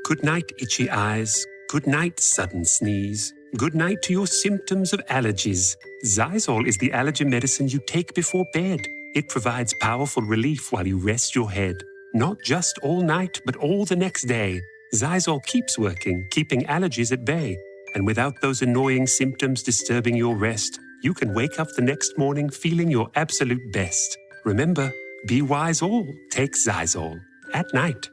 Good night, itchy eyes. Good night, sudden sneeze. Good night to your symptoms of allergies. Xyzal is the allergy medicine you take before bed. It provides powerful relief while you rest your head. Not just all night, but all the next day. Xyzal keeps working, keeping allergies at bay. And without those annoying symptoms disturbing your rest, you can wake up the next morning feeling your absolute best. Remember, be wise all, take Xyzal. At night.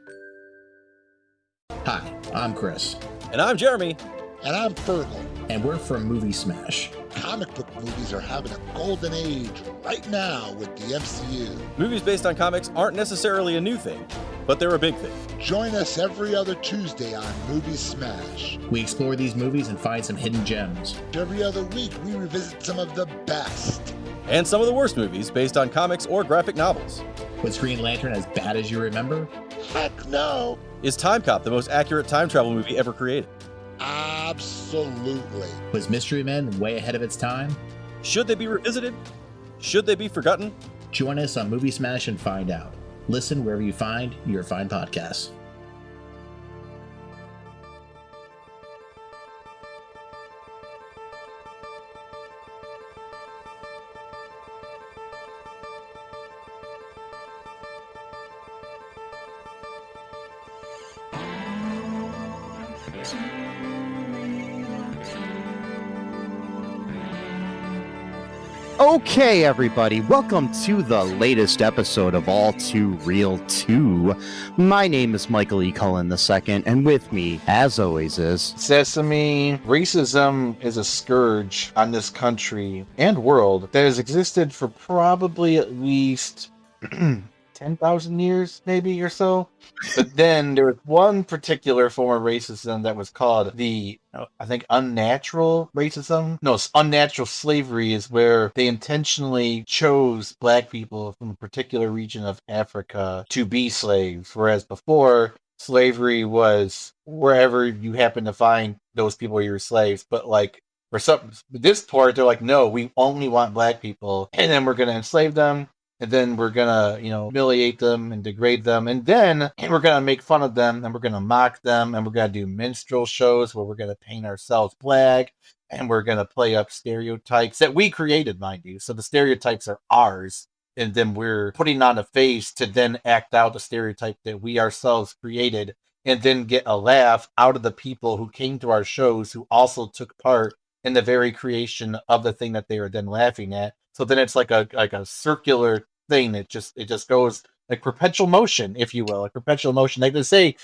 Hi, I'm Chris. And I'm Jeremy. And I'm Fergal. And we're from Movie Smash. Comic book movies are having a golden age right now with the MCU. Movies based on comics aren't necessarily a new thing, but they're a big thing. Join us every other Tuesday on Movie Smash. We explore these movies and find some hidden gems. Every other week, we revisit some of the best. And some of the worst movies based on comics or graphic novels. Was Green Lantern as bad as you remember? Heck no! Is Time Cop the most accurate time travel movie ever created? Absolutely. Was Mystery Men way ahead of its time? Should they be revisited? Should they be forgotten? Join us on Movie Smash and find out. Listen wherever you find your fine podcasts. Okay, everybody, welcome to the latest episode of All Too Real 2. My name is Michael E. Cullen II, and with me, as always, is... Sesame. Racism is a scourge on this country and world that has existed for probably at least 10,000 years, maybe, or so. But then there was one particular form of racism that was called the, I think, unnatural racism. No, unnatural slavery is where they intentionally chose black people from a particular region of Africa to be slaves, whereas before, slavery was wherever you happen to find those people you were slaves. But like, for some, this part, they're like, no, we only want black people, and then we're going to enslave them. And then we're going to, humiliate them and degrade them. And then we're going to make fun of them and we're going to mock them. And we're going to do minstrel shows where we're going to paint ourselves black. And we're going to play up stereotypes that we created, mind you. So the stereotypes are ours. And then we're putting on a face to then act out the stereotype that we ourselves created. And then get a laugh out of the people who came to our shows who also took part in the very creation of the thing that they were then laughing at. So then it's like a circular thing. It just goes like perpetual motion, if you will, like perpetual motion. Like they say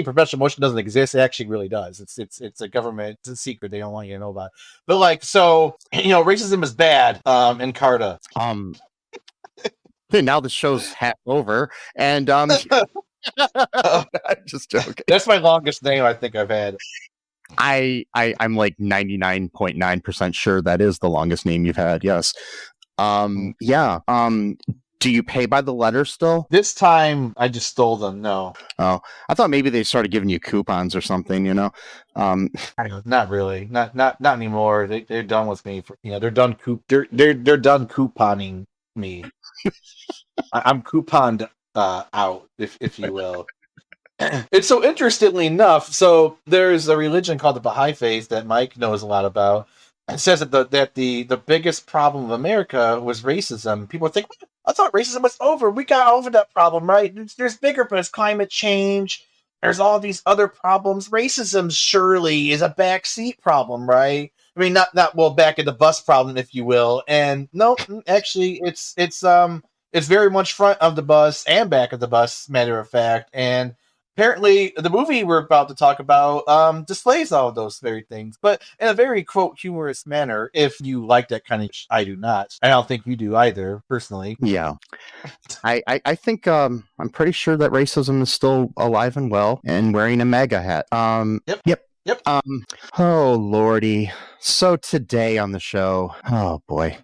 perpetual motion doesn't exist. It actually really does. It's a government. It's a secret. They don't want you to know about it. But like, so racism is bad. In Carta. Now the show's half over, and I'm just joking. That's my longest name I think I've had. I'm like 99.9% sure that is the longest name you've had. Yes. Yeah. Do you pay by the letter still? This time I just stole them. No. Oh, I thought maybe they started giving you coupons or something, Not really. Not anymore. They're done with me. They're done they're done couponing me. I'm couponed out, if you will. It's so interestingly enough, so there's a religion called the Baha'i Faith that Mike knows a lot about. It says that the biggest problem of America was racism. People think, I thought racism was over. We got over that problem, right? There's bigger, but it's climate change. There's all these other problems. Racism surely is a backseat problem, right? I mean, not back at the bus problem, if you will. And no, actually, it's very much front of the bus and back of the bus, matter of fact. And apparently, the movie we're about to talk about displays all of those very things, but in a very, quote, humorous manner, if you like that kind of I do not. I don't think you do either, personally. Yeah. I think I'm pretty sure that racism is still alive and well and wearing a MAGA hat. Yep. Oh, Lordy. So today on the show, oh, boy.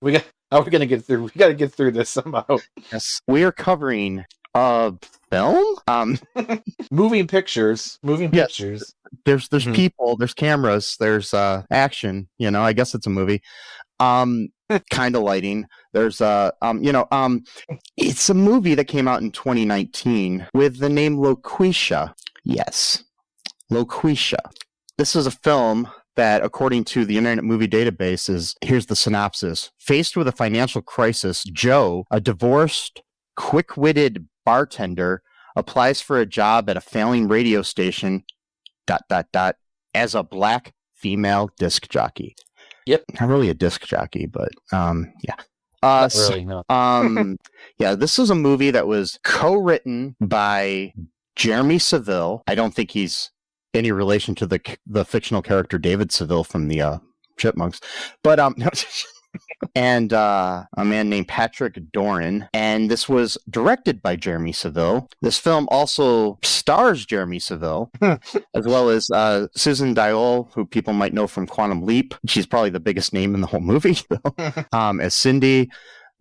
How are we going to get through? We got to get through this somehow. Yes. We are covering film? Moving pictures. There's people, there's cameras, there's action, I guess it's a movie. kind of lighting. There's it's a movie that came out in 2019 with the name Loqueesha. Yes, Loqueesha. This is a film that, according to the Internet Movie Database, here's the synopsis. Faced with a financial crisis, Joe, a divorced, quick-witted bartender, applies for a job at a failing radio station, ... as a black female disc jockey. Yep. Not really a disc jockey, but yeah. Not really, no. Yeah, this is a movie that was co-written by Jeremy Seville. I don't think he's any relation to the fictional character David Seville from the Chipmunks, but and a man named Patrick Doran. And this was directed by Jeremy Seville. This film also stars Jeremy Seville, as well as Susan Diol, who people might know from Quantum Leap. She's probably the biggest name in the whole movie, as Cindy.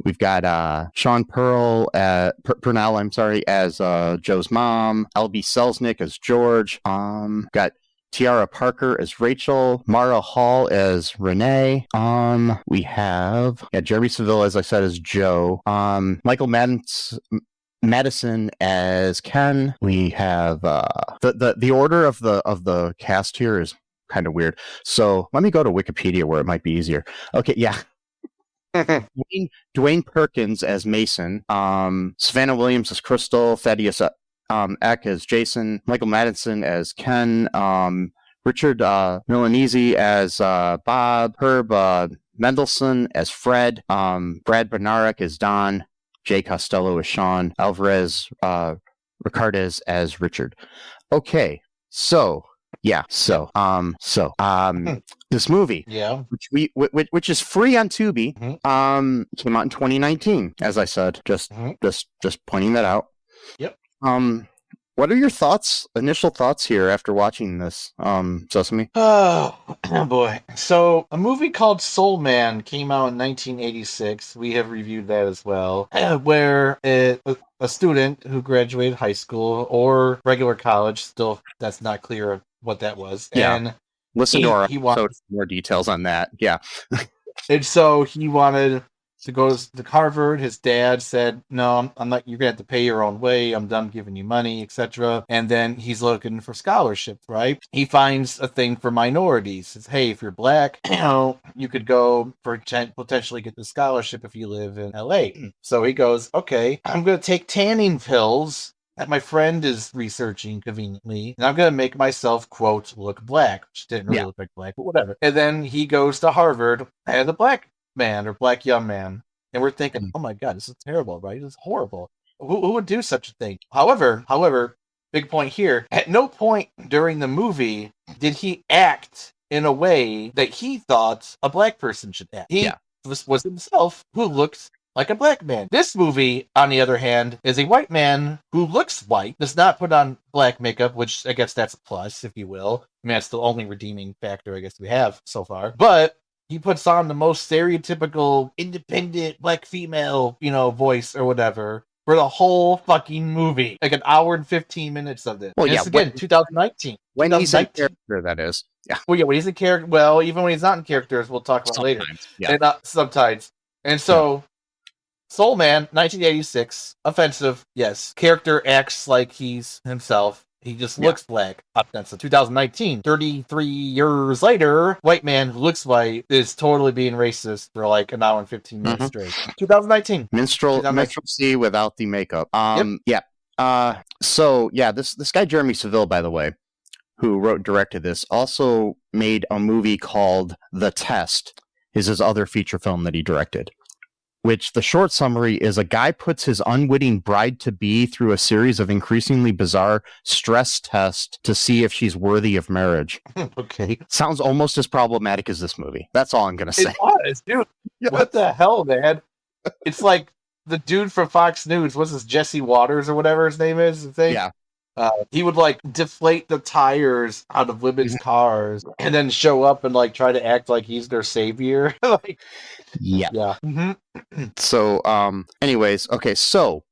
We've got Sean Purnell, as Joe's mom. L.B. Selznick as George. Got Tiara Parker as Rachel. Mara Hall as Renee. We have Jeremy Seville, as I said, as Joe. Michael Madison as Ken. We have the order of the cast here is kind of weird. So let me go to Wikipedia where it might be easier. Okay, yeah. Dwayne Perkins as Mason, Savannah Williams as Crystal, Thaddeus Eck as Jason, Michael Madison as Ken, Richard Milanese as Bob, Herb Mendelsohn as Fred, Brad Benarek as Don, Jay Costello as Sean, Alvarez Ricardez as Richard. Okay, so. Yeah, this movie, which is free on Tubi, came out in 2019, as I said, just pointing that out. Yep. What are your initial thoughts here after watching this, Sesame? Oh boy. So, a movie called Soul Man came out in 1986. We have reviewed that as well, where a student who graduated high school or regular college, still that's not clear what that was. Yeah. And listen to our episode for more details on that. Yeah. And so he wanted to go to Harvard. His dad said, no, I'm not, you're going to have to pay your own way. I'm done giving you money, etc. And then he's looking for scholarships, right? He finds a thing for minorities. Says, hey, if you're black, you could go potentially get the scholarship if you live in LA. So he goes, okay, I'm going to take tanning pills that my friend is researching conveniently, and I'm going to make myself, quote, look black, which didn't really look like black, but whatever. And then he goes to Harvard as a black man or black young man, and we're thinking, oh my God, this is terrible, right? This is horrible. Who would do such a thing? However, big point here, at no point during the movie did he act in a way that he thought a black person should act. He was himself who looked like a black man. This movie, on the other hand, is a white man who looks white, does not put on black makeup, which I guess that's a plus, if you will. I mean, that's the only redeeming factor I guess we have so far. But he puts on the most stereotypical independent black female, voice or whatever for the whole fucking movie. Like an hour and 15 minutes of this. Well, and again, 2019. When he's in character, that is. Yeah. Well, yeah, when he's in character. Well, even when he's not in character, as we'll talk about later. Yeah. And sometimes. And so... Soul Man, 1986, offensive, yes. Character acts like he's himself. He just looks black. Offensive. 2019, 33 years later, white man who looks white is totally being racist for like an hour and 15 minutes straight. 2019. Minstrelsy without the makeup. This guy Jeremy Seville, by the way, who wrote and directed this, also made a movie called The Test, is his other feature film that he directed. Which the short summary is a guy puts his unwitting bride-to-be through a series of increasingly bizarre stress tests to see if she's worthy of marriage. Okay. Sounds almost as problematic as this movie. That's all I'm going to say. It was, dude. Yes. What the hell, man? It's like the dude from Fox News, what's this, Jesse Waters or whatever his name is? Yeah. He would deflate the tires out of women's cars and then show up and try to act like he's their savior. Yeah. Mm-hmm. So, anyways, okay. So,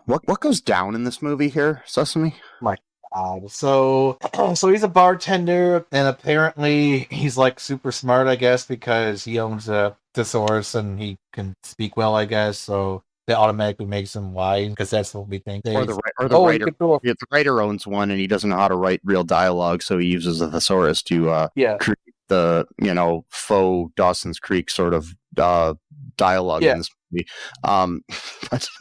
what goes down in this movie here, Sesame? My God. So he's a bartender, and apparently he's super smart, I guess, because he owns a thesaurus and he can speak well, I guess. So that automatically makes him white because that's what we think. Or the he writer. could throw The writer owns one, and he doesn't know how to write real dialogue, so he uses a thesaurus to create the faux Dawson's Creek sort of dialogue in this movie.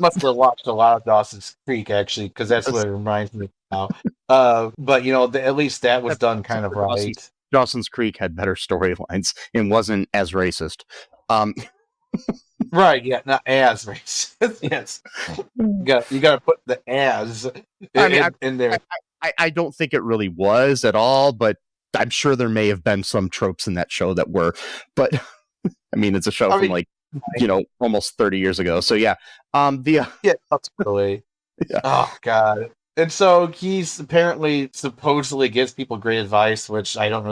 Must have watched a lot of Dawson's Creek actually, because that's what it reminds me of now. But at least that was done kind of right. Dawson's Creek had better storylines and wasn't as racist. Right, yeah, not as racist. Yes. You got to put the as in there. I don't think it really was at all, but I'm sure there may have been some tropes in that show that were. But I mean, it's a show from almost 30 years ago. So yeah. That's totally. Yeah. Oh God. And so he's supposedly gives people great advice, which I don't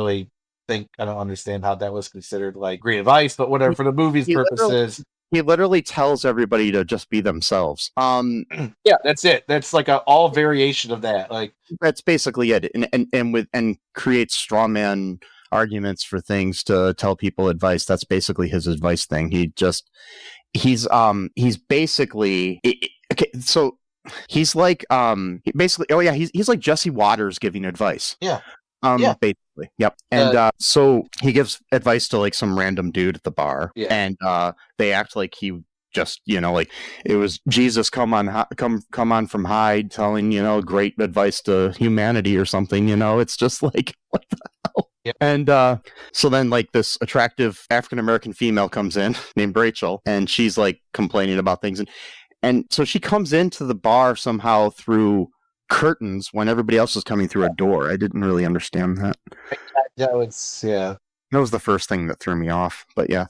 understand how that was considered like great advice, but whatever, for the movie's purposes. He literally tells everybody to just be themselves. Yeah, that's it. That's like all variation of that. Like that's basically it. And creates straw man arguments for things to tell people advice. That's basically his advice thing. He's basically okay. So he's like he's like Jesse Waters giving advice. Yeah. Basically, yep. And so he gives advice to like some random dude at the bar, and they act like he just like it was Jesus come on from high telling great advice to humanity or something. It's just like what the hell. Yep. And so then like this attractive African American female comes in named Rachel, and she's like complaining about things, and so she comes into the bar somehow through curtains when everybody else is coming through a door. I didn't really understand that. That was That was the first thing that threw me off. But yeah.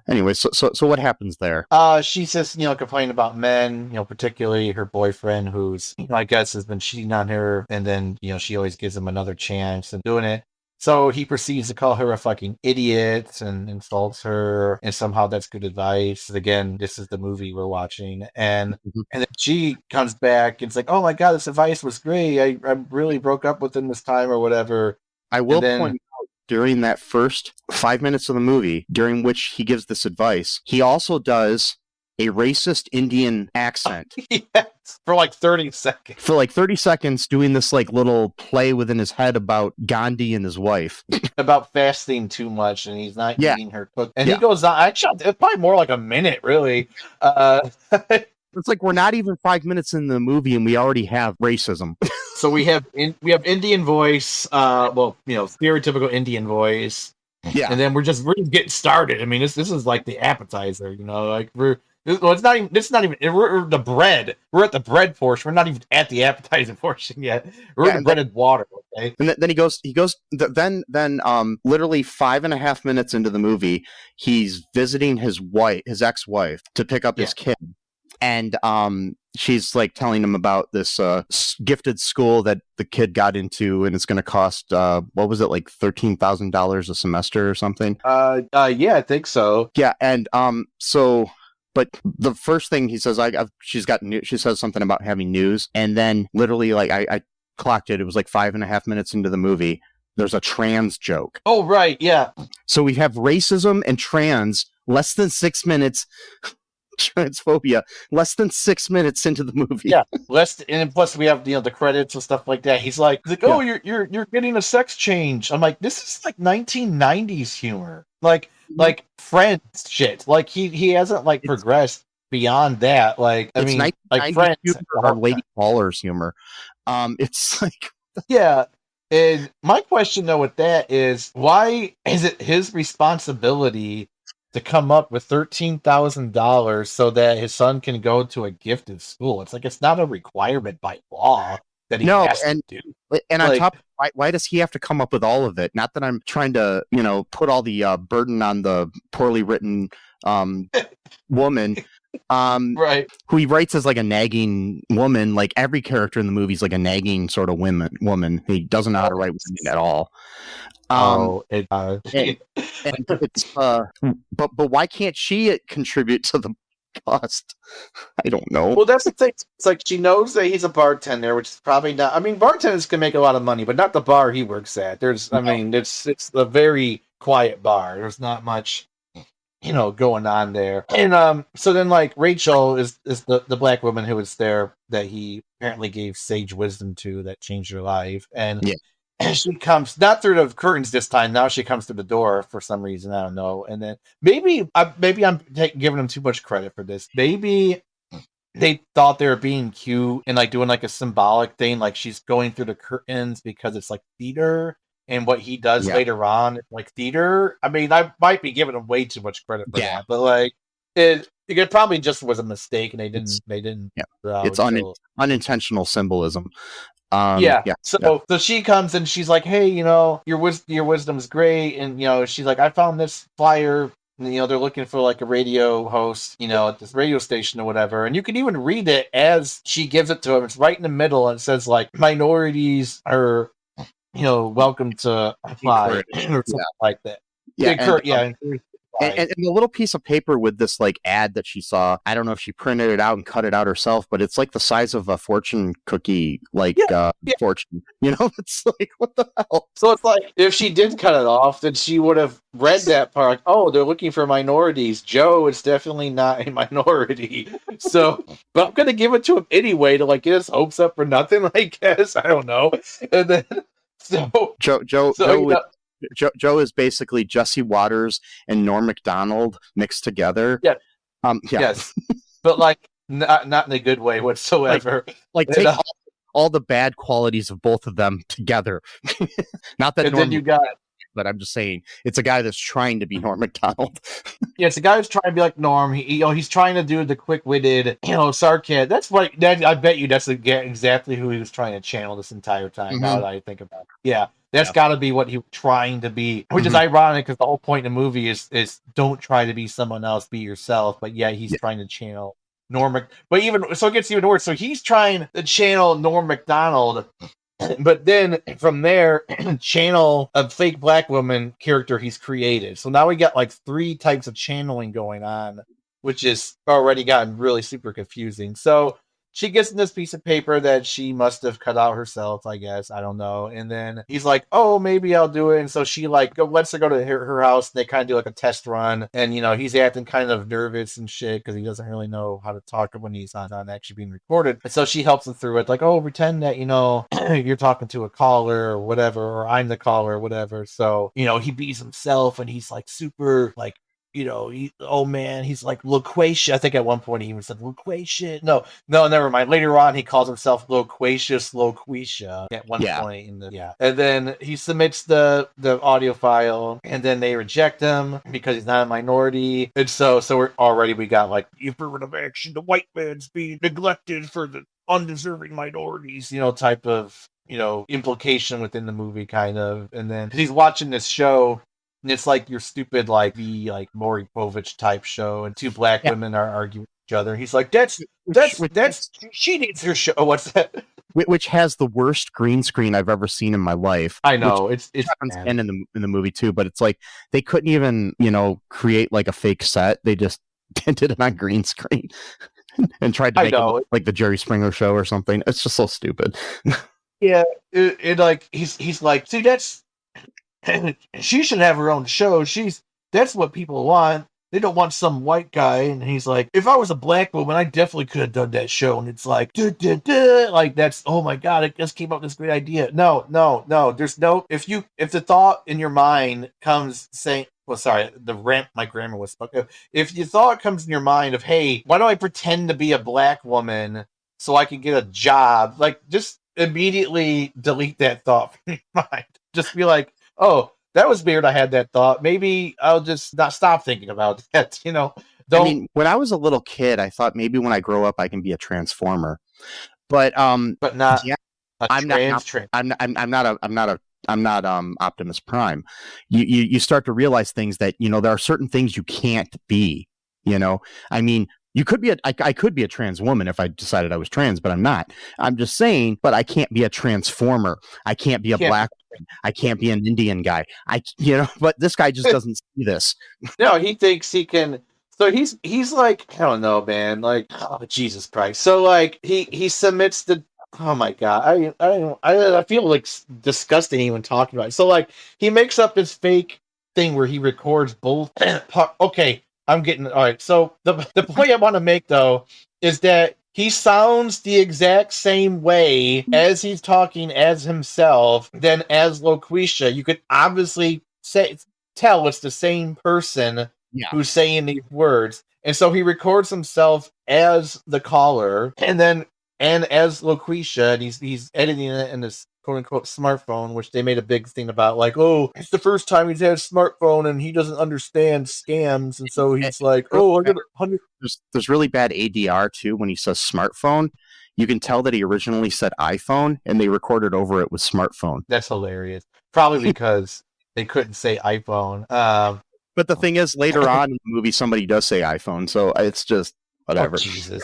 Anyway, so what happens there? She's just complaining about men, particularly her boyfriend, who's I guess has been cheating on her, and then she always gives him another chance and doing it. So he proceeds to call her a fucking idiot and insults her, and somehow that's good advice. Again, this is the movie we're watching, and then she comes back and it's like, oh my God, this advice was great. I really broke up with him this time or whatever. I will point out, during that first 5 minutes of the movie, during which he gives this advice, he also does a racist Indian accent. Yes, for like 30 seconds. For like 30 seconds, doing this like little play within his head about Gandhi and his wife. About fasting too much, and he's not eating her cook. And he goes on, actually, it's probably more like a minute, really. It's like we're not even 5 minutes in the movie, and we already have racism. So we have Indian voice, stereotypical Indian voice. Yeah. And then we're just getting started. I mean, this is like the appetizer, like it's not even we're the bread. We're at the bread portion. We're not even at the appetizer portion yet. We're at the breaded water, okay? And then he goes then literally 5.5 minutes into the movie, he's visiting his ex-wife to pick up his kid. And she's like telling him about this gifted school that the kid got into, and it's going to cost what was it, like $13,000 a semester or something? Yeah, I think so. Yeah, and but the first thing he says, she says something about having news, and then literally like I clocked it. It was like 5.5 minutes into the movie. There's a trans joke. Oh right, yeah. So we have racism and trans less than 6 minutes. Transphobia less than 6 minutes into the movie. Yeah, and plus we have the credits and stuff like that. He's like, oh, you're getting a sex change. I'm like, this is like 1990s humor, like Friends shit. Like he hasn't like progressed beyond that. Like I mean, like Friends or Lady Ballers humor. It's like yeah. And my question though with that is, why is it his responsibility to come up with $13,000 so that his son can go to a gifted school? It's like, it's not a requirement by law that he has to do. And on top, why does he have to come up with all of it? Not that I'm trying to, put all the burden on the poorly written woman, right? Who he writes as like a nagging woman. Like every character in the movie is like a nagging sort of woman. He doesn't know how to write women at all. And it's but why can't she contribute to the cost? I don't know. Well, that's the thing. It's like she knows that he's a bartender, which is probably not. I mean, bartenders can make a lot of money, but not the bar he works at. I mean, it's a very quiet bar. There's not much going on there. And so then like Rachel is the black woman who was there that he apparently gave sage wisdom to that changed her life. And Yeah. she comes not through the curtains this time. Now she comes through the door for some reason. I don't know. And then maybe I'm giving them too much credit for this. Maybe they thought they were being cute and like doing like a symbolic thing, like she's going through the curtains because it's like theater, and what he does later on is like theater. I mean, I might be giving him way too much credit for that, but like it probably just was a mistake, and they didn't. Yeah, it's unintentional symbolism. So she comes and she's like, "Hey, your wisdom's great," and she's like, "I found this flyer. And, they're looking for like a radio host, at this radio station or whatever." And you can even read it as she gives it to him. It's right in the middle, and it says like, "Minorities are, welcome to apply," or something like that. And the little piece of paper with this like ad that she saw, I don't know if she printed it out and cut it out herself, but it's like the size of a fortune cookie, fortune. It's like, what the hell? So it's like, if she did cut it off, then she would have read that part. Oh, they're looking for minorities. Joe is definitely not a minority. So, but I'm gonna give it to him anyway to like get his hopes up for nothing. I guess, I don't know. And then Joe is basically Jesse Waters and Norm Macdonald mixed together. Yeah. Yes. But like not in a good way whatsoever. Like take all the bad qualities of both of them together. Not that Norm, but I'm just saying it's a guy that's trying to be Norm Macdonald. Yeah, it's a guy who's trying to be like Norm. He's trying to do the quick-witted, sarcasm. That's what I bet you that's exactly who he was trying to channel this entire time. Now that I think about it. Yeah. That's got to be what he was trying to be, which is ironic because the whole point of the movie is don't try to be someone else, be yourself. But yeah, he's trying to channel Norm. But so it gets even worse. So he's trying to channel Norm Macdonald, but then from there, channel a fake black woman character he's created. So now we got like 3 types of channeling going on, which is already gotten really super confusing. So she gets in this piece of paper that she must have cut out herself, I guess. I don't know. And then he's like, "Oh, maybe I'll do it." And so she like lets her go to her house. And they kind of do like a test run. And, he's acting kind of nervous and shit because he doesn't really know how to talk when he's not actually being recorded. And so she helps him through it. Like, "Oh, pretend that, you're talking to a caller or whatever, or I'm the caller or whatever." So, he beats himself and he's like super like, he's like Loqueesha. I think at one point he even said Loqueesha. No, never mind. Later on, he calls himself Loqueesha at one point and then he submits the audio file, and then they reject him because he's not a minority. And so we got like affirmative action. The white man's being neglected for the undeserving minorities, type of implication within the movie, kind of. And then he's watching this show. And it's like your stupid, like the like Maury Povich type show, and 2 black women are arguing with each other. He's like, "That's she needs her show." What's that? Which has the worst green screen I've ever seen in my life. I know it's and in the movie too, but it's like they couldn't even create like a fake set. They just did it on green screen and tried to make it look like the Jerry Springer show or something. It's just so stupid. Yeah, it like he's like, "See, that's." She should have her own show. That's what people want. They don't want some white guy. And he's like, "If I was a black woman, I definitely could have done that show." And it's like, like that's, oh my God, it just came up with this great idea. No. There's no, if the thought in your mind comes saying, well, sorry, my grammar was stuck. If the thought comes in your mind of, "Hey, why don't I pretend to be a black woman so I can get a job?" Like, just immediately delete that thought from your mind. Just be like, "Oh, that was weird. I had that thought. Maybe I'll just not stop thinking about that." I mean, when I was a little kid, I thought maybe when I grow up, I can be a transformer. But not. Yeah, I'm not Optimus Prime. You start to realize things that there are certain things you can't be. I mean, I could be a trans woman if I decided I was trans, but I'm not. I'm just saying, but I can't be a transformer. I can't be a black woman. I can't be an Indian guy. But this guy just doesn't see this. No, he thinks he can. So he's like, I don't know, man. Like, oh, Jesus Christ. So like he submits the. Oh my God, I feel like disgusting even talking about it. So like he makes up this fake thing where he records both. Okay. I'm getting all right. So the point I want to make though is that he sounds the exact same way as he's talking as himself, then as Loqueesha. You could obviously tell it's the same person Yeah. who's saying these words. And so he records himself as the caller and as Loqueesha, and he's editing it in this quote unquote smartphone, which they made a big thing about, like, oh, it's the first time he's had a smartphone and he doesn't understand scams, and so he's like, oh, I got 100. There's really bad ADR too when he says smartphone. You can tell that he originally said iPhone, and they recorded over it with smartphone. That's hilarious. Probably because they couldn't say iPhone. But the thing is, later on in the movie, somebody does say iPhone, so it's just whatever. Oh, Jesus.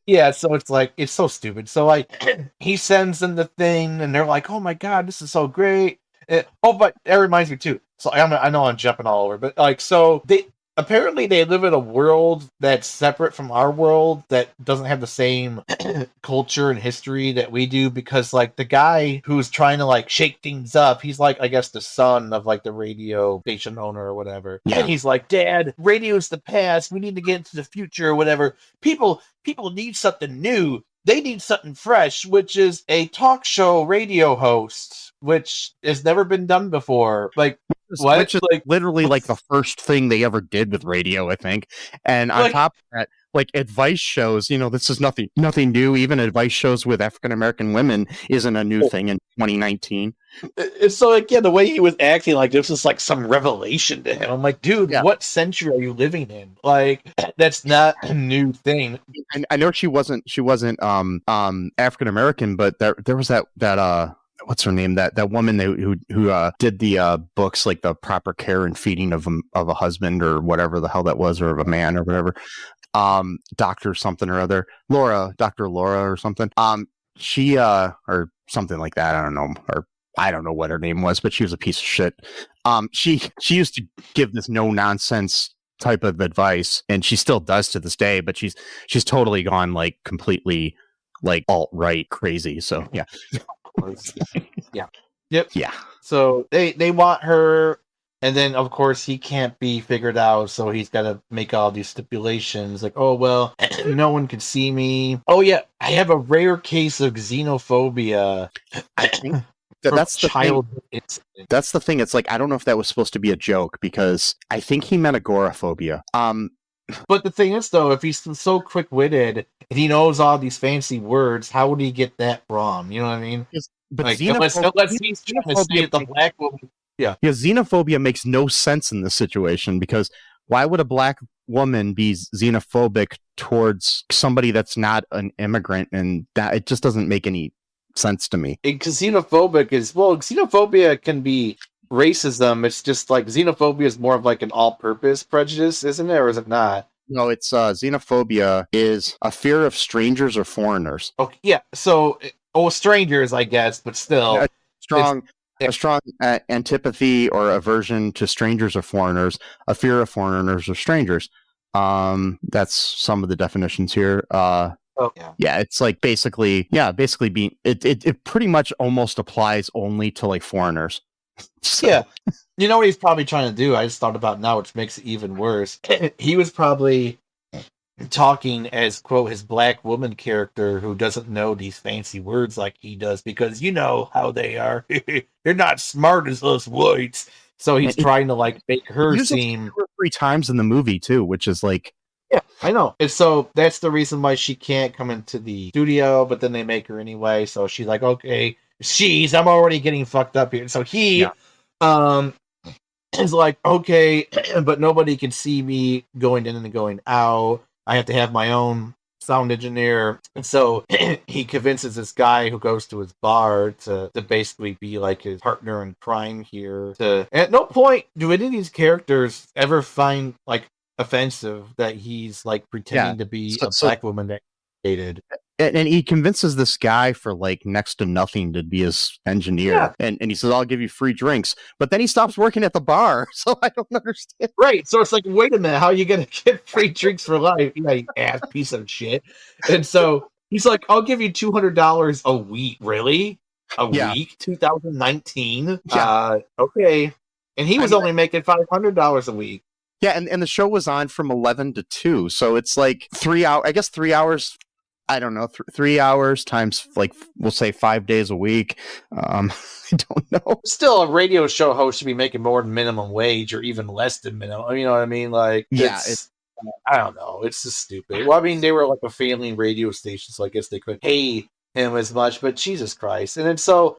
Yeah, so it's like, it's so stupid. So like, he sends them the thing, and they're like, "Oh my god, this is so great!" But that reminds me too. So I know I'm jumping all over, but like, so they live in a world that's separate from our world, that doesn't have the same culture and history that we do, because like the guy who's trying to like shake things up, he's like, I guess, the son of like the radio station owner or whatever. Yeah. And he's like, "Dad, radio's the past. We need to get into the future or whatever. People need something new. They need something fresh, which is a talk show radio host, which has never been done before." Like, what? Which is like literally like the first thing they ever did with radio, I think. And on top of that, like advice shows, this is nothing new. Even advice shows with African American women isn't a new thing in 2019. So again, the way he was acting, like this was like some revelation to him. I'm like, dude, what century are you living in? Like, that's not a new thing. And I know she wasn't African American, but there was that what's her name? That woman who did the books, like the proper care and feeding of a husband or whatever the hell that was, or of a man or whatever. Doctor something or other, Dr. Laura or something. She or something like that. I don't know, or I don't know what her name was, but she was a piece of shit. She used to give this no nonsense type of advice, and she still does to this day. But she's totally gone like completely like alt-right crazy. So yeah. Yeah. Yep. Yeah. So they want her, and then of course he can't be figured out, so he's got to make all these stipulations, like, oh well, no one can see me. Oh yeah, I have a rare case of xenophobia. I think that's the child. That's the thing. It's like, I don't know if that was supposed to be a joke, because I think he meant agoraphobia. But the thing is, though, if he's so quick-witted and he knows all these fancy words, how would he get that wrong? You know what I mean? But like, unless he's trying to say the black woman. Yeah. Xenophobia makes no sense in this situation, because why would a black woman be xenophobic towards somebody that's not an immigrant? And that, it just doesn't make any sense to me. Because xenophobia can be racism. It's just like xenophobia is more of like an all-purpose prejudice, isn't it, or is it not? No, it's xenophobia is a fear of strangers or foreigners. Okay, yeah. So, strangers, I guess, but still, a strong antipathy or aversion to strangers or foreigners, a fear of foreigners or strangers. That's some of the definitions here. Yeah, it's like basically being it pretty much almost applies only to like foreigners. So. Yeah. You know what he's probably trying to do? I just thought about now, which makes it even worse. He was probably talking as, quote, his black woman character who doesn't know these fancy words like he does, because you know how they are. They're not smart as us whites. So he's trying to like make her seem 2 or 3 times in the movie too, which is like, yeah, I know. And so that's the reason why she can't come into the studio, but then they make her anyway. So she's like, okay, I'm already getting fucked up here. So he is like, okay, but nobody can see me going in and going out. I have to have my own sound engineer. And so he convinces this guy who goes to his bar to basically be like his partner in crime here. At no point do any of these characters ever find like offensive that he's like pretending to be a black woman that hated. And he convinces this guy for like next to nothing to be his engineer. Yeah. And he says, I'll give you free drinks. But then he stops working at the bar. So I don't understand. Right. So it's like, wait a minute, how are you going to get free drinks for life? You ass piece of shit. And so he's like, I'll give you $200 a week. Really? A week? 2019? Yeah. Okay. And he was only making $500 a week. Yeah, and the show was on from 11 to 2, so it's like 3 hours. I guess 3 hours. I don't know, 3 hours times, like, we'll say 5 days a week. I don't know. Still, a radio show host should be making more than minimum wage, or even less than minimum. You know what I mean? Like, Yeah, I don't know. It's just stupid. Well, I mean, they were like a family radio station, so I guess they could pay him as much, but Jesus Christ. And then so,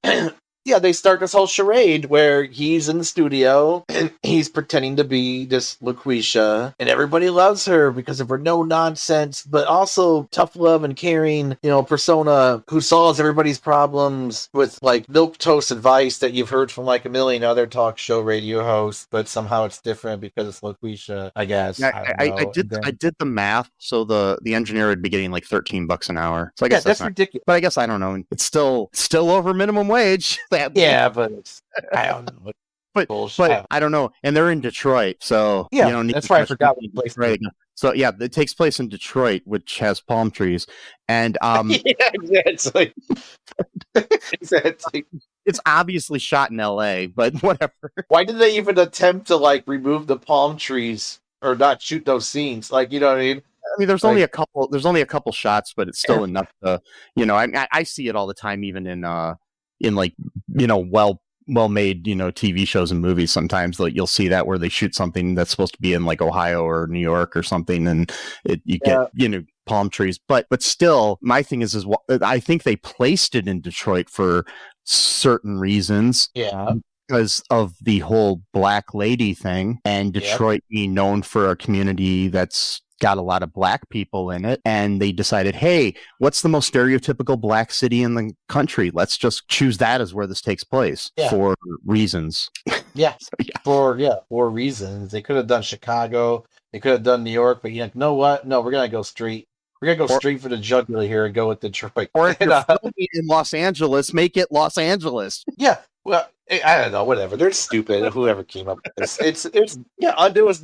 yeah, they start this whole charade where he's in the studio and he's pretending to be this Loqueesha, and everybody loves her because of her no nonsense, but also tough love and caring, persona who solves everybody's problems with like milquetoast advice that you've heard from like a million other talk show radio hosts, but somehow it's different because it's Loqueesha, I guess. I did the math, so the engineer would be getting like $13 an hour. So I guess that's ridiculous. But I guess I don't know. It's still over minimum wage. Yeah, but I don't know. But I don't know. And they're in Detroit, so yeah, that's right. I forgot what place. Right. So yeah, it takes place in Detroit, which has palm trees, and yeah, exactly. Exactly. It's obviously shot in L.A., but whatever. Why did they even attempt to like remove the palm trees or not shoot those scenes? Like, you know what I mean? I mean, there's only a couple. There's only a couple shots, but it's still enough to, I see it all the time, even in like, well-made, TV shows and movies. Sometimes like you'll see that where they shoot something that's supposed to be in like Ohio or New York or something, and you get palm trees. But still, my thing is I think they placed it in Detroit for certain reasons. Yeah. Because of the whole black lady thing, and Detroit being known for a community that's got a lot of black people in it, and they decided, hey, what's the most stereotypical black city in the country? Let's just choose that as where this takes place for reasons. Yeah, for reasons. They could have done Chicago, they could have done New York, but you know what? No, we're gonna go straight. We're gonna go straight for the jugular here and go with Detroit. Or if you're filming in Los Angeles, make it Los Angeles. Yeah. Well, I don't know, whatever. They're stupid. Whoever came up with this, it was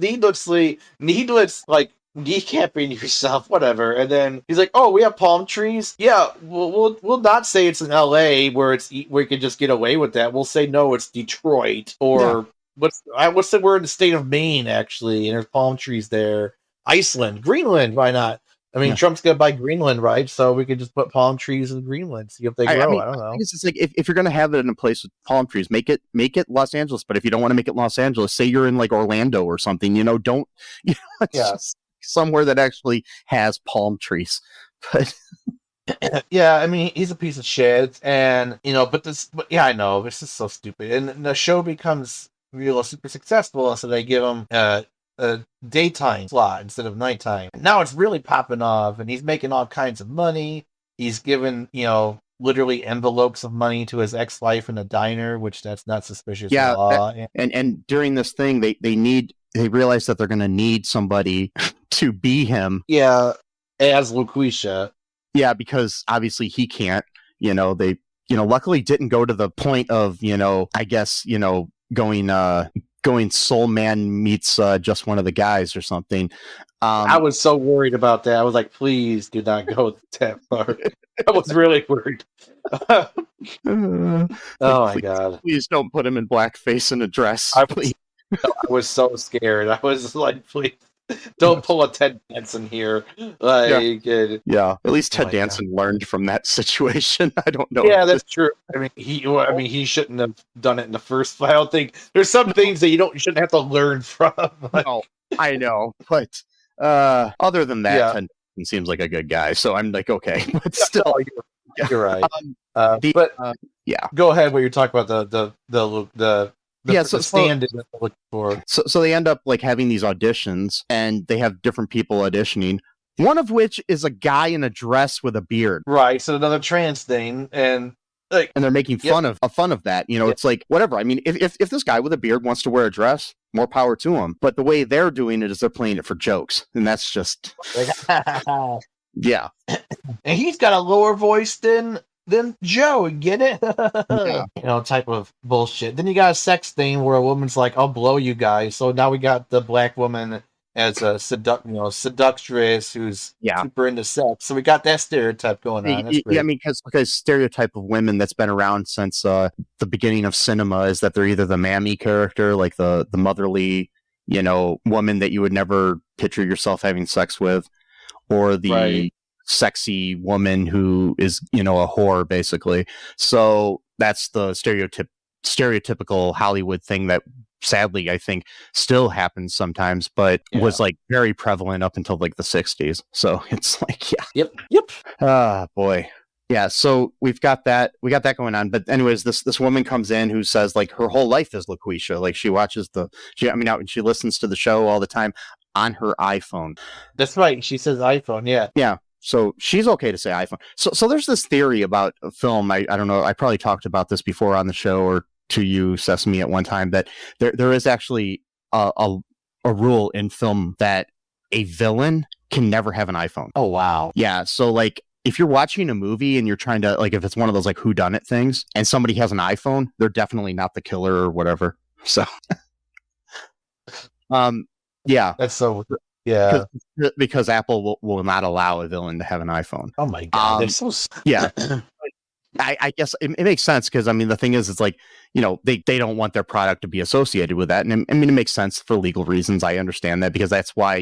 needless, like kneecapping yourself, whatever. And then he's like, "Oh, we have palm trees. Yeah, we'll not say it's in L.A. where we can just get away with that. We'll say no, it's Detroit or what's the word? The state of Maine, actually. And there's palm trees there. Iceland, Greenland. Why not? I mean, Trump's gonna buy Greenland, right? So we could just put palm trees in Greenland, see if they grow. I don't know. It's like if you're gonna have it in a place with palm trees, make it Los Angeles. But if you don't want to make it Los Angeles, say you're in like Orlando or something. Just somewhere that actually has palm trees. But yeah, I mean, he's a piece of shit, and I know this is so stupid. And the show becomes super successful, so they give him a daytime slot instead of nighttime. Now it's really popping off, and he's making all kinds of money. He's given, literally envelopes of money to his ex-wife in a diner, which that's not suspicious at all. And during this thing, they realize that they're going to need somebody to be him. Yeah, as Loqueesha. Yeah, because obviously he can't. They luckily didn't go to the point of I guess going Soul Man meets just one of the guys or something. I was so worried about that. I was like, please do not go that far. I was really worried. Oh my God. Please don't put him in blackface and a dress. I was so scared. I was like, please don't pull a Ted Danson here. At least Ted Danson learned from that situation. I don't know. Yeah, that's true. I mean, he shouldn't have done it in the first place. I don't think there's some things that you shouldn't have to learn from. No, I know, but other than that, Ted Danson seems like a good guy. So I'm like, okay, but still, you're right. Go ahead. What you're talking about the stand is looking for. So they end up like having these auditions, and they have different people auditioning. One of which is a guy in a dress with a beard. Right. So another trans thing, and they're making fun of that. It's like whatever. I mean, if this guy with a beard wants to wear a dress, more power to him. But the way they're doing it is they're playing it for jokes, and that's just yeah. And he's got a lower voice than Joe, get it? Type of bullshit. Then you got a sex thing where a woman's like, "I'll blow you guys." So now we got the black woman as a seductress who's super into sex. So we got that stereotype going on. I mean, because stereotype of women that's been around since the beginning of cinema is that they're either the mammy character, like the motherly, woman that you would never picture yourself having sex with, or the Right. sexy woman who is, a whore, basically. So that's the stereotypical Hollywood thing that sadly I think still happens sometimes, but was like very prevalent up until like the 60s. So it's like, yeah. Yep. Ah, boy. Yeah, so we got that going on. But anyways, this woman comes in who says like her whole life is Loqueesha. Like she listens to the show all the time on her iPhone. That's right. She says iPhone. Yeah. Yeah. So she's okay to say iPhone. So there's this theory about a film. I don't know. I probably talked about this before on the show or to you, Sesame, at one time, that there is actually a rule in film that a villain can never have an iPhone. Oh, wow. Yeah. So like if you're watching a movie and you're trying to, like, if it's one of those like whodunit things and somebody has an iPhone, they're definitely not the killer or whatever. So yeah. That's so... Yeah. Because Apple will not allow a villain to have an iPhone. Oh my God. They're so... Yeah. I guess it makes sense because, I mean, the thing is, it's like, they don't want their product to be associated with that. And I mean, it makes sense for legal reasons. I understand that because that's why,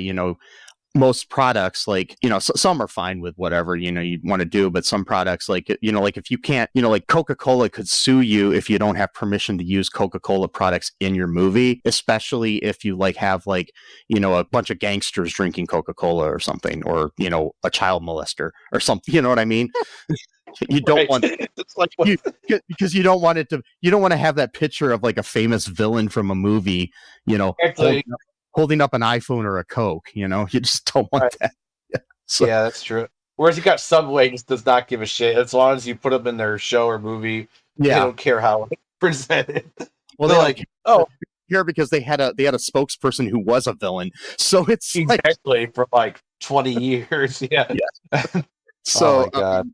most products, like, some are fine with whatever, you want to do, but some products, like, like if you can't, like Coca-Cola could sue you if you don't have permission to use Coca-Cola products in your movie, especially if you like have like, a bunch of gangsters drinking Coca-Cola or something, or, a child molester or something, you know what I mean? You don't want it's like because you don't want to have that picture of like a famous villain from a movie, holding up an iPhone or a Coke, you just don't want that. So, yeah, that's true. Whereas you got Subway just does not give a shit as long as you put them in their show or movie. Yeah, they don't care how it's presented. Well, they're like, here because they had a spokesperson who was a villain, so it's exactly for like 20 years. Yeah. So, oh my God.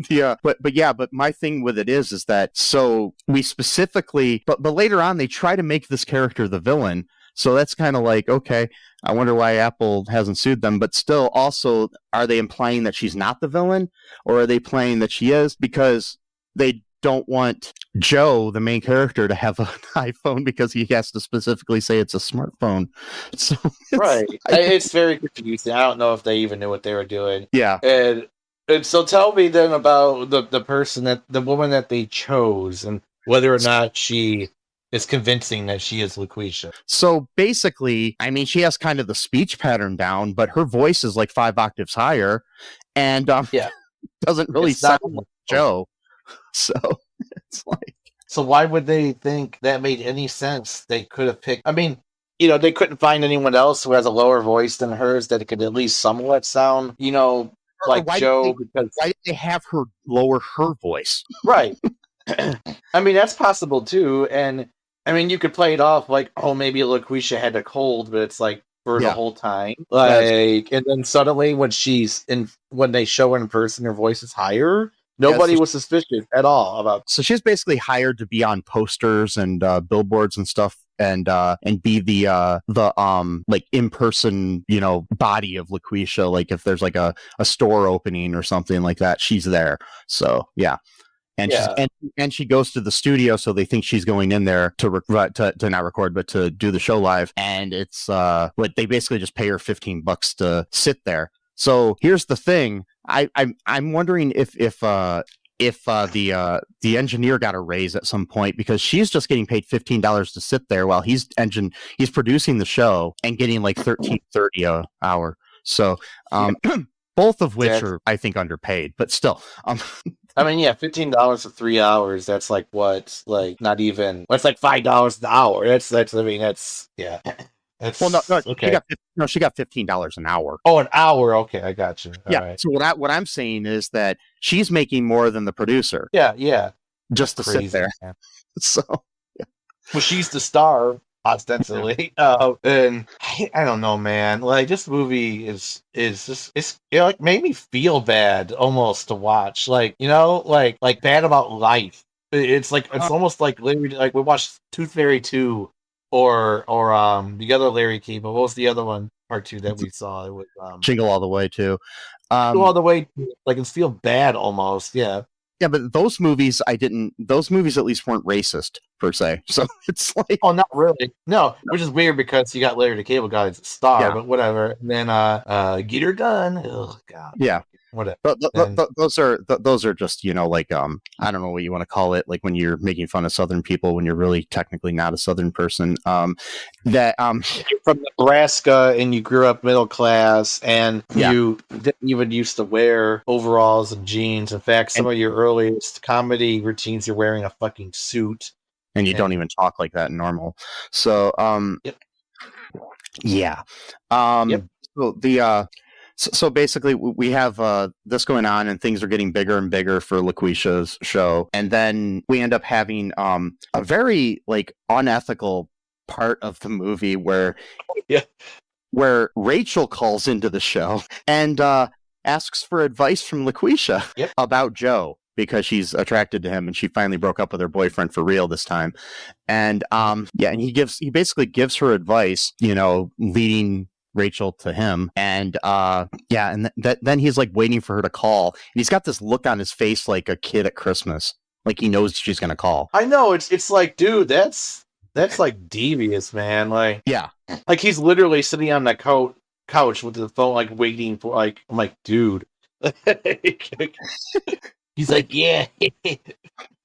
Yeah, but my thing with it is that so we specifically, but later on they try to make this character the villain. So that's kind of like, okay, I wonder why Apple hasn't sued them. But still, also, are they implying that she's not the villain, or are they playing that she is? Because they don't want Joe, the main character, to have an iPhone because he has to specifically say it's a smartphone. So it's very confusing. I don't know if they even knew what they were doing. Yeah, and so tell me then about the woman that they chose and whether or not she is convincing that she is Loqueesha. So basically, I mean, she has kind of the speech pattern down, but her voice is like 5 octaves higher, and doesn't really sound like Joe. So it's like, so why would they think that made any sense? They could have picked. I mean, they couldn't find anyone else who has a lower voice than hers that could at least somewhat sound, like Joe. Because why did they have her lower her voice? Right. I mean, that's possible too, and. I mean, you could play it off like, oh, maybe Loqueesha had a cold, but it's like for the whole time. Like, and then suddenly when they show her in person, her voice is higher. Nobody was suspicious at all about. So she's basically hired to be on posters and billboards and stuff, and be the like in person, body of Loqueesha. Like if there's like a store opening or something like that, she's there. So yeah. And and she goes to the studio, so they think she's going in there to not record, but to do the show live. And it's what they basically just pay her $15 to sit there. So here's the thing: I'm wondering if the engineer got a raise at some point, because she's just getting paid $15 to sit there while he's producing the show and getting like $13.30 an hour. So both of which are, I think, underpaid, but still. I mean, yeah, $15 for 3 hours. That's like what? Like not even. That's like $5 an hour. That's. I mean, that's yeah. That's, well, no, okay. She got $15 an hour. Oh, an hour. Okay, I got you. All right. So what I'm saying is that she's making more than the producer. Yeah. Just to sit there. Man. So. Yeah. Well, she's the star. Ostensibly, and I don't know, man. Like this movie is just like made me feel bad almost to watch. Like like bad about life. It's like it's almost like Larry. Like we watched Tooth Fairy 2 or the other Larry King. But what was the other one? Part 2 that we saw? It was Jingle All the Way too. Jingle All the Way. Like it's feel bad almost. Yeah. Yeah, but those movies at least weren't racist per se. So it's like, Oh, not really. No, which is weird because you got Larry the Cable Guy's star, Yeah. but whatever. And then get her done. Oh God. yeah. Whatever. Those are just, like, I don't know what you want to call it, like when you're making fun of Southern people when you're really technically not a Southern person. That You're from Nebraska and you grew up middle class and Yeah. you didn't even used to wear overalls and jeans. In fact, some of your earliest comedy routines, you're wearing a fucking suit. and you don't even talk like that in normal. So Yep. yeah. Yep. So the so basically we have this going on and things are getting bigger and bigger for Loqueesha's show, and then we end up having a very like unethical part of the movie where Rachel calls into the show and asks for advice from Loqueesha about Joe, because she's attracted to him and she finally broke up with her boyfriend for real this time. And and he basically gives her advice, leading Rachel to him. And then he's like waiting for her to call, and he's got this look on his face like a kid at Christmas, like he knows she's gonna call. I know, it's like, dude, that's like devious, man. Like, yeah, like he's literally sitting on the couch with the phone, like waiting for, like, I'm like, dude. He's like, yeah.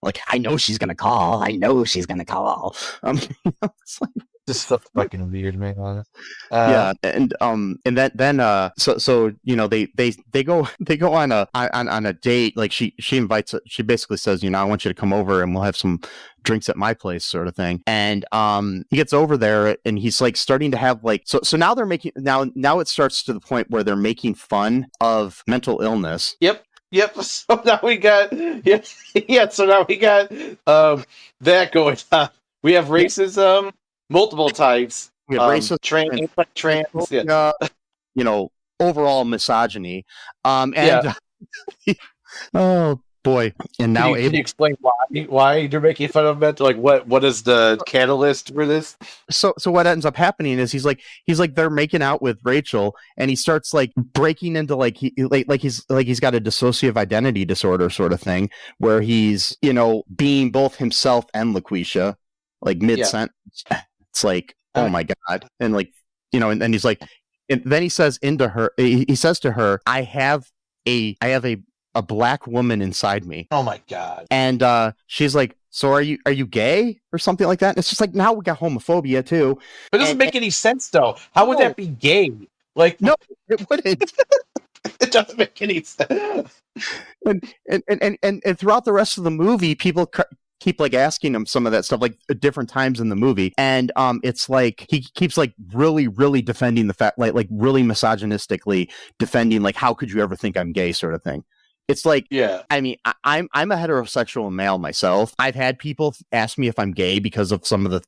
Like, I know she's gonna call. It's like, This stuff's fucking weird, man. Yeah, and then so they go on a date. Like she basically says, I want you to come over and we'll have some drinks at my place, sort of thing. And he gets over there and he's like starting to have like so now they're making now it starts to the point where they're making fun of mental illness. Yep. So now we got So now we got that going on. We have racism, multiple types. We have racism, trans, overall misogyny. Oh boy! And now can you explain why you're making fun of mental? Like, what is the catalyst for this? So what ends up happening is he's like they're making out with Rachel, and he starts like breaking into like he's got a dissociative identity disorder sort of thing, where he's being both himself and Loqueesha, like mid sentence. It's like, oh my god, and like and he's like, and then he says to her, I have a black woman inside me. Oh my god. And she's like, so are you gay or something like that? And it's just like, now we got homophobia too. But it doesn't make any sense though. How would that be gay? Like, no, it wouldn't. It doesn't make any sense. And throughout the rest of the movie, people keep like asking him some of that stuff, like at different times in the movie, and it's like he keeps like really defending the fact, like really misogynistically defending, like, how could you ever think I'm gay, sort of thing. It's like, I mean, I'm a heterosexual male myself. I've had people ask me if I'm gay because of some of the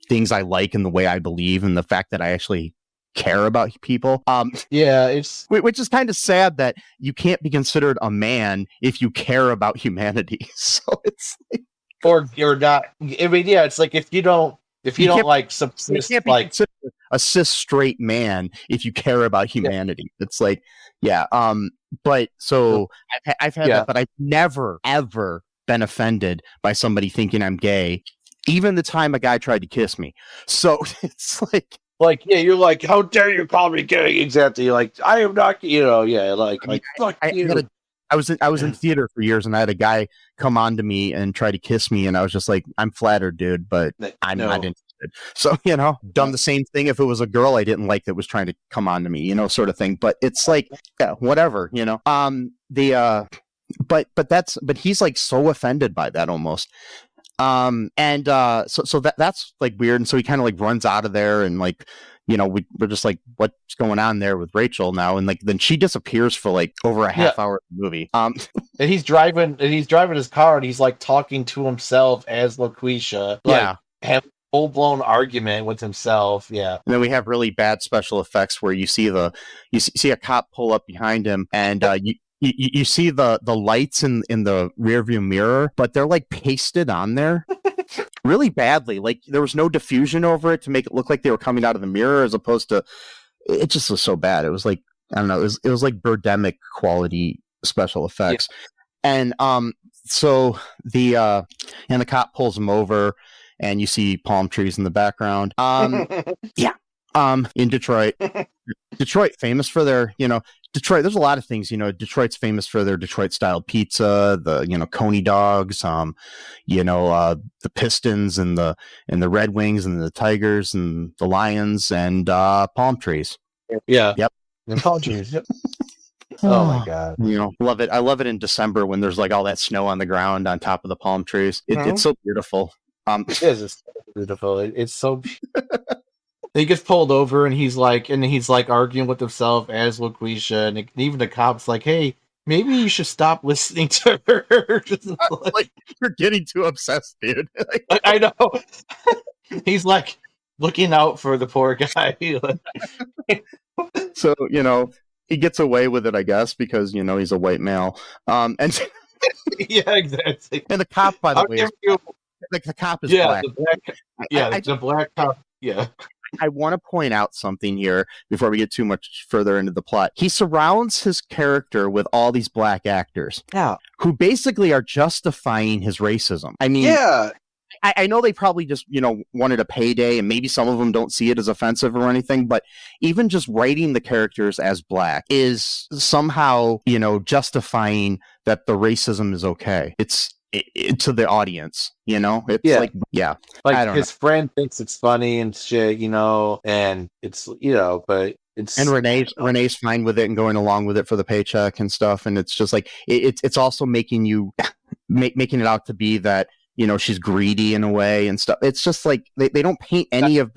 things I like and the way I believe and the fact that I actually care about people. It's which is kind of sad that you can't be considered a man if you care about humanity. So it's like, or you're not. I mean, it's like if you don't like subsist, you can't be like considered a cis straight man if you care about humanity. It's like, but so I've had that, but I've never ever been offended by somebody thinking I'm gay, even the time a guy tried to kiss me. So it's like you're like, how dare you call me gay? Exactly, like I am not, fuck you. I was in theater for years, and I had a guy come on to me and try to kiss me, and I was just like, I'm flattered, dude, but I'm not interested. So, done the same thing if it was a girl I didn't like that was trying to come on to me, sort of thing. But it's like, whatever, but he's like so offended by that almost. So that's like weird. And so he kind of like runs out of there, and like, we're just like, what's going on there with Rachel now? And like, then she disappears for like over a half hour of the movie. And he's driving his car, and he's like talking to himself as Loqueesha. Have full blown argument with himself. Yeah. And then we have really bad special effects where you see a cop pull up behind him, and you see the lights in the rearview mirror, but they're like pasted on there really badly. Like there was no diffusion over it to make it look like they were coming out of the mirror, as opposed to, it just was so bad. It was like, I don't know, it was like Birdemic quality special effects. And So the cop pulls him over, and you see palm trees in the background. In Detroit, famous for their, Detroit. There's a lot of things, Detroit's famous for their Detroit style pizza, the, Coney dogs, the Pistons and the Red Wings and the Tigers and the Lions and palm trees. Yeah. Yep. And palm trees. Yep. Oh my God. Love it. I love it in December when there's like all that snow on the ground on top of the palm trees. It's so beautiful. It is. It's so beautiful. It's so. He gets pulled over and he's like arguing with himself as Loqueesha, and even the cop's like, "Hey, maybe you should stop listening to her." Just like, you're getting too obsessed, dude. I know. He's like looking out for the poor guy. So he gets away with it, I guess, because he's a white male. And yeah, exactly. And the cop, by the way, the cop is black. The black cop. Yeah. I want to point out something here before we get too much further into the plot. He surrounds his character with all these black actors, who basically are justifying his racism. I mean, I know they probably just, wanted a payday, and maybe some of them don't see it as offensive or anything, but even just writing the characters as black is somehow, justifying that the racism is okay. It's to the audience, it's like I don't his friend thinks it's funny and shit, and it's, but it's, and Renee's fine with it and going along with it for the paycheck and stuff, and it's just like it's also making you making it out to be that she's greedy in a way and stuff. It's just like they don't paint any of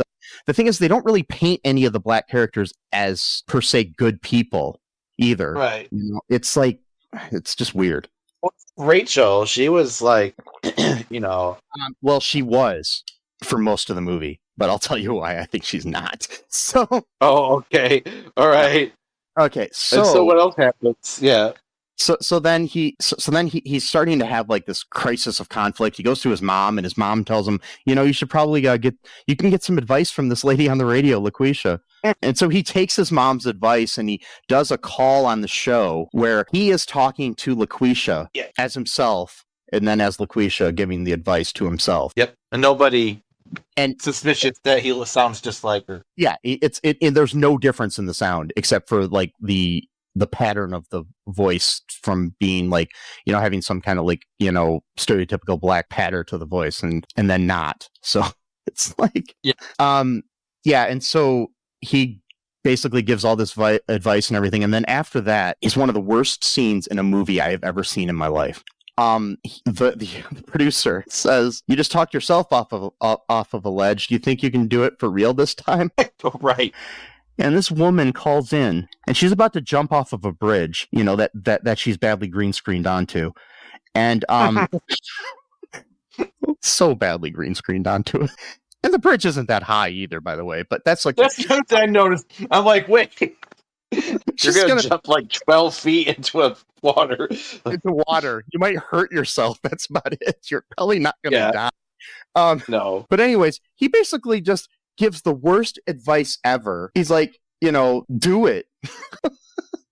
the thing is they don't really paint any of the black characters as per se good people either, right? It's like it's just weird. Rachel, she was like, well, she was for most of the movie, but I'll tell you why I think she's not. So. Oh, okay. All right. Okay. So what else happens? Yeah. So then he's starting to have like this crisis of conflict. He goes to his mom, and his mom tells him, you should probably you can get some advice from this lady on the radio, Loqueesha. And so he takes his mom's advice and he does a call on the show where he is talking to Loqueesha as himself, and then as Loqueesha giving the advice to himself. Yep. And nobody suspicious that he sounds just like her. Yeah, there's no difference in the sound except for like the pattern of the voice from being like, having some kind of like, stereotypical black patter to the voice and then not. So it's like, and so he basically gives all this advice and everything. And then after that is one of the worst scenes in a movie I have ever seen in my life. The producer says, "You just talked yourself off of a ledge. Do you think you can do it for real this time?" Right. And this woman calls in, and she's about to jump off of a bridge, that she's badly green screened onto, and so badly green screened onto it. And the bridge isn't that high either, by the way. But that's what I noticed. I'm like, wait, you're gonna jump like 12 feet into water. Into water, you might hurt yourself. That's about it. You're probably not gonna die. No. But anyways, he basically just gives the worst advice ever. He's like, do it.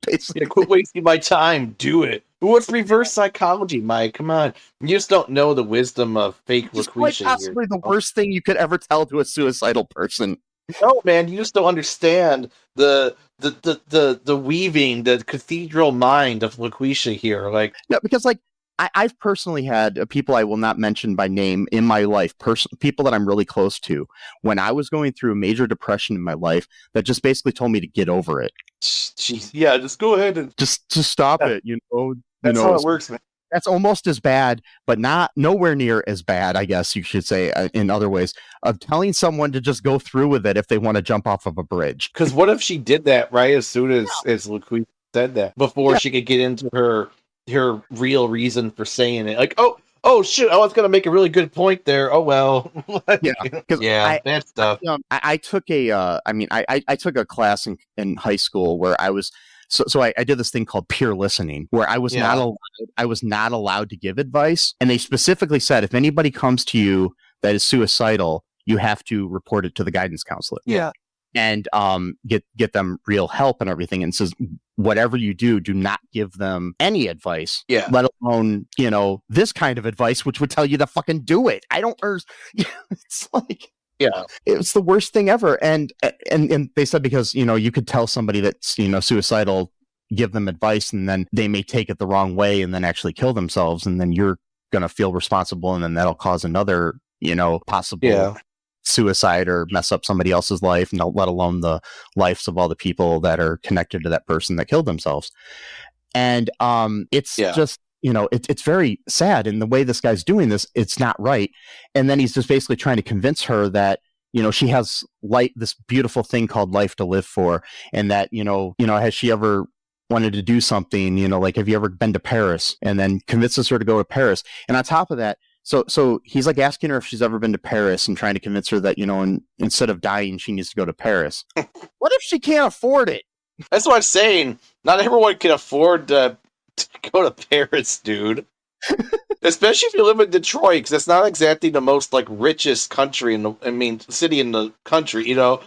Basically. Quit wasting my time. Do it. What's reverse psychology, Mike? Come on. You just don't know the wisdom of fake Loqueesha. Quite possibly the worst thing you could ever tell to a suicidal person. No, man, you just don't understand the weaving, the cathedral mind of Loqueesha here. Like, no, because like I've personally had people I will not mention by name in my life, people that I'm really close to, when I was going through a major depression in my life, that just basically told me to get over it. Jeez. Yeah, just go ahead and just stop it. That's how it works, man. That's almost as bad, but nowhere near as bad, I guess you should say, in other ways, of telling someone to just go through with it if they want to jump off of a bridge. Because what if she did that right as soon as Loqueesha said that, before she could get into her real reason for saying it? Like, oh shit, I was gonna make a really good point there. Oh well. That stuff. I took I took a class in high school where I was. So I did this thing called peer listening, where I was not allowed to give advice, and they specifically said if anybody comes to you that is suicidal, you have to report it to the guidance counselor. Yeah, and get them real help and everything. And says whatever you do not give them any advice. Yeah. Let alone, this kind of advice, which would tell you to fucking do it. I don't, it's like, yeah, it's the worst thing ever. And they said, because, you could tell somebody that's, suicidal, give them advice, and then they may take it the wrong way and then actually kill themselves. And then you're going to feel responsible. And then that'll cause another, possible suicide or mess up somebody else's life, and let alone the lives of all the people that are connected to that person that killed themselves. And it's just, it's very sad. And the way this guy's doing this, it's not right. And then he's just basically trying to convince her that, she has this beautiful thing called life to live for. And that, has she ever wanted to do something, like, have you ever been to Paris? And then convinces her to go to Paris. And on top of that, so he's like asking her if she's ever been to Paris and trying to convince her that, instead of dying, she needs to go to Paris. What if she can't afford it? That's what I'm saying. Not everyone can afford to go to Paris, dude. Especially if you live in Detroit, because it's not exactly the most richest country city in the country. Oh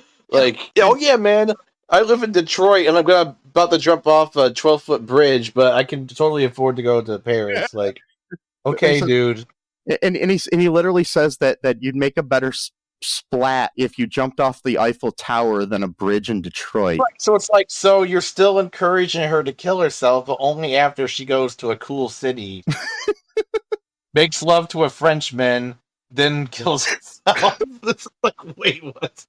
yeah, man. I live in Detroit, and I'm about to jump off a 12-foot bridge, but I can totally afford to go to Paris. Okay, dude. And he literally says that you'd make a better splat if you jumped off the Eiffel Tower than a bridge in Detroit. Right. So it's so you're still encouraging her to kill herself, but only after she goes to a cool city, makes love to a Frenchman, then kills herself. It's wait, what?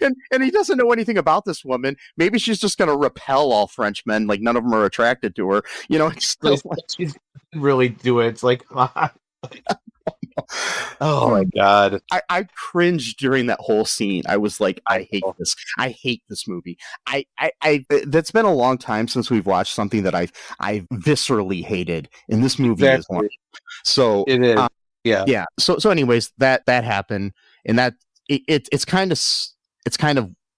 And he doesn't know anything about this woman. Maybe she's just going to repel all Frenchmen. None of them are attracted to her. It's still she didn't really do it. It's oh my god! I cringed during that whole scene. I was like, I hate this. I hate this movie. That's been a long time since we've watched something that I've viscerally hated, and this movie is one. So it is. Yeah. So anyways, that happened, and that it's kind of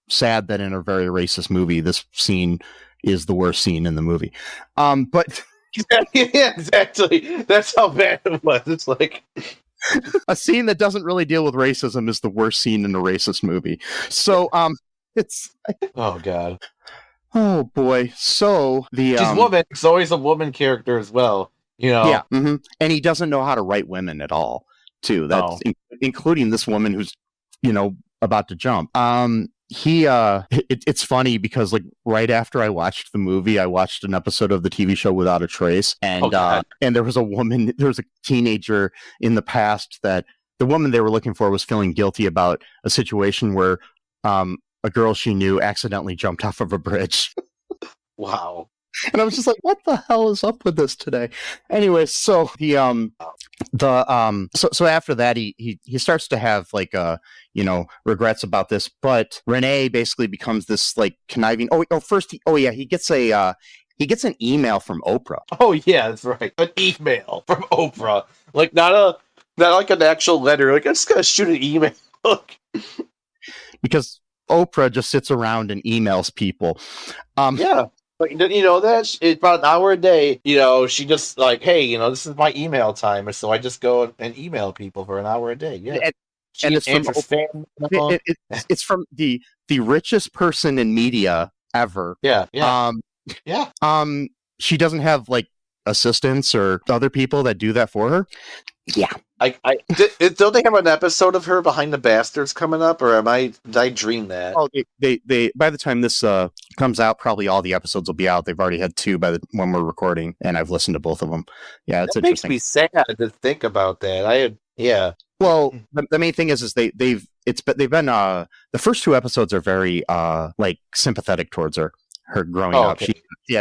sad that in a very racist movie, this scene is the worst scene in the movie. But. Yeah, exactly. That's how bad it was. It's a scene that doesn't really deal with racism is the worst scene in a racist movie. So, it's oh god, oh boy. So she's woman. It's always a woman character as well. Yeah, mm-hmm. And he doesn't know how to write women at all. Too. That's including this woman who's about to jump. It's funny because right after I watched the movie, I watched an episode of the TV show Without a Trace, and there was a teenager in the past that the woman they were looking for was feeling guilty about a situation where a girl she knew accidentally jumped off of a bridge. Wow. And I was just like, what the hell is up with this today? Anyway, so so after that he starts to have regrets about this, but Renee basically becomes this conniving. He gets an email from Oprah. Oh yeah, that's right. An email from Oprah. Not an actual letter. I just gotta shoot an email. Because Oprah just sits around and emails people. Yeah. That it's about an hour a day. She just hey, this is my email time, so I just go and email people for an hour a day. Yeah, and it's from the richest person in media ever. Yeah. She doesn't have assistants or other people that do that for her. Yeah. Don't they have an episode of her Behind the Bastards coming up, or did I dream that? Oh, they by the time this comes out, probably all the episodes will be out. They've already had two when we're recording, and I've listened to both of them. Yeah, it's interesting. Makes me sad to think about that. Well, the main thing is they've been the first two episodes are very sympathetic towards her growing up. Okay.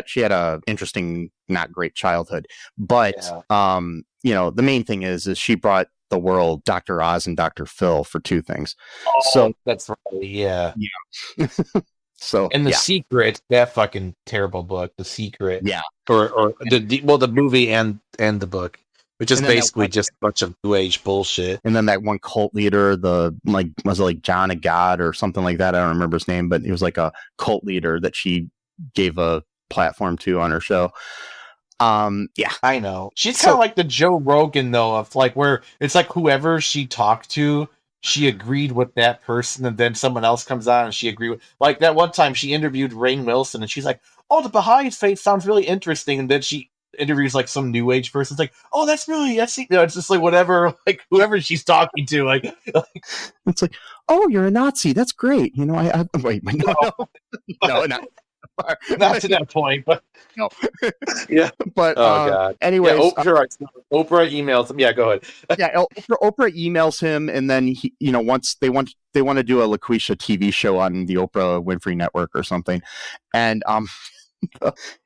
She had a interesting, not great childhood, but the main thing is she brought the world Dr. Oz and Dr. Phil for two things. Oh, so that's right. Yeah. So and The Secret, that fucking terrible book, The Secret. Yeah. Or the movie and the book, which is basically just a bunch of new age bullshit. And then that one cult leader, was it John of God or something like that? I don't remember his name, but he was a cult leader that she gave a platform to on her show. Yeah, I know. She's kind of like the Joe Rogan though, of where it's whoever she talked to, she agreed with that person, and then someone else comes on and she agreed with, like that one time she interviewed Rainn Wilson, and she's like, "Oh, the Baha'i faith sounds really interesting," and then she interviews like some new age person. It's like, "Oh, that's really it's just like whatever, like whoever she's talking to, like It's like, oh, you're a Nazi. That's great. I wait, no, not not to that point, but no. yeah. But Oh god. anyways, Yeah, Oprah emails him. Yeah, go ahead. yeah, Oprah emails him, and then he, once they want to do a Loqueesha TV show on the Oprah Winfrey Network or something, and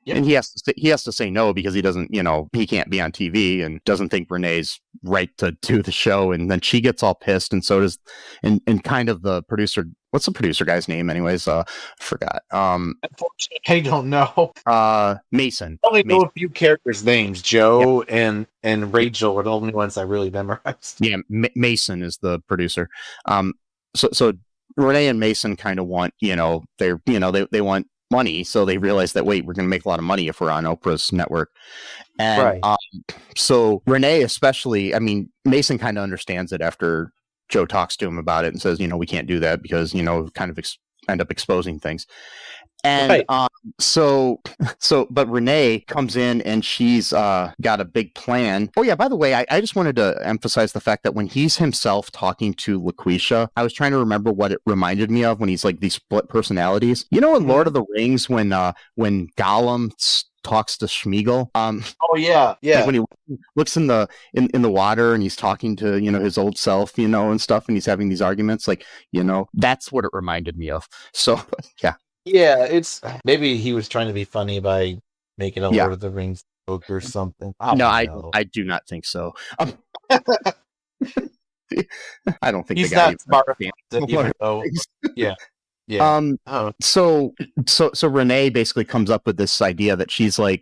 and he has to say no because he doesn't, he can't be on TV and doesn't think Renee's right to do the show, and then she gets all pissed, and so does, and kind of the producer. What's the producer guy's name, anyways? Forgot. Unfortunately, I don't know. Mason. I only know a few characters' names. Joe and Rachel are the only ones I really memorized. Yeah, Mason is the producer. So Renee and Mason kind of want, they want money, so they realize that, wait, we're going to make a lot of money if we're on Oprah's network. And right. So Renee especially, Mason kind of understands it after Joe talks to him about it and says, we can't do that because, kind of end up exposing things. And right. But Renee comes in and she's got a big plan. Oh yeah, by the way, I just wanted to emphasize the fact that when he's himself talking to Loqueesha, I was trying to remember what it reminded me of when he's like these split personalities. In Lord of the Rings when Gollum talks to Schmeagol. Oh yeah. Like when he looks in the water and he's talking to his old self, and stuff, and he's having these arguments, like that's what it reminded me of. So yeah. Yeah, it's maybe he was trying to be funny by making a Lord of the Rings joke or something. I do not think so. I don't think he's the guy not smart enough to yeah. Yeah. So Renee basically comes up with this idea that she's like,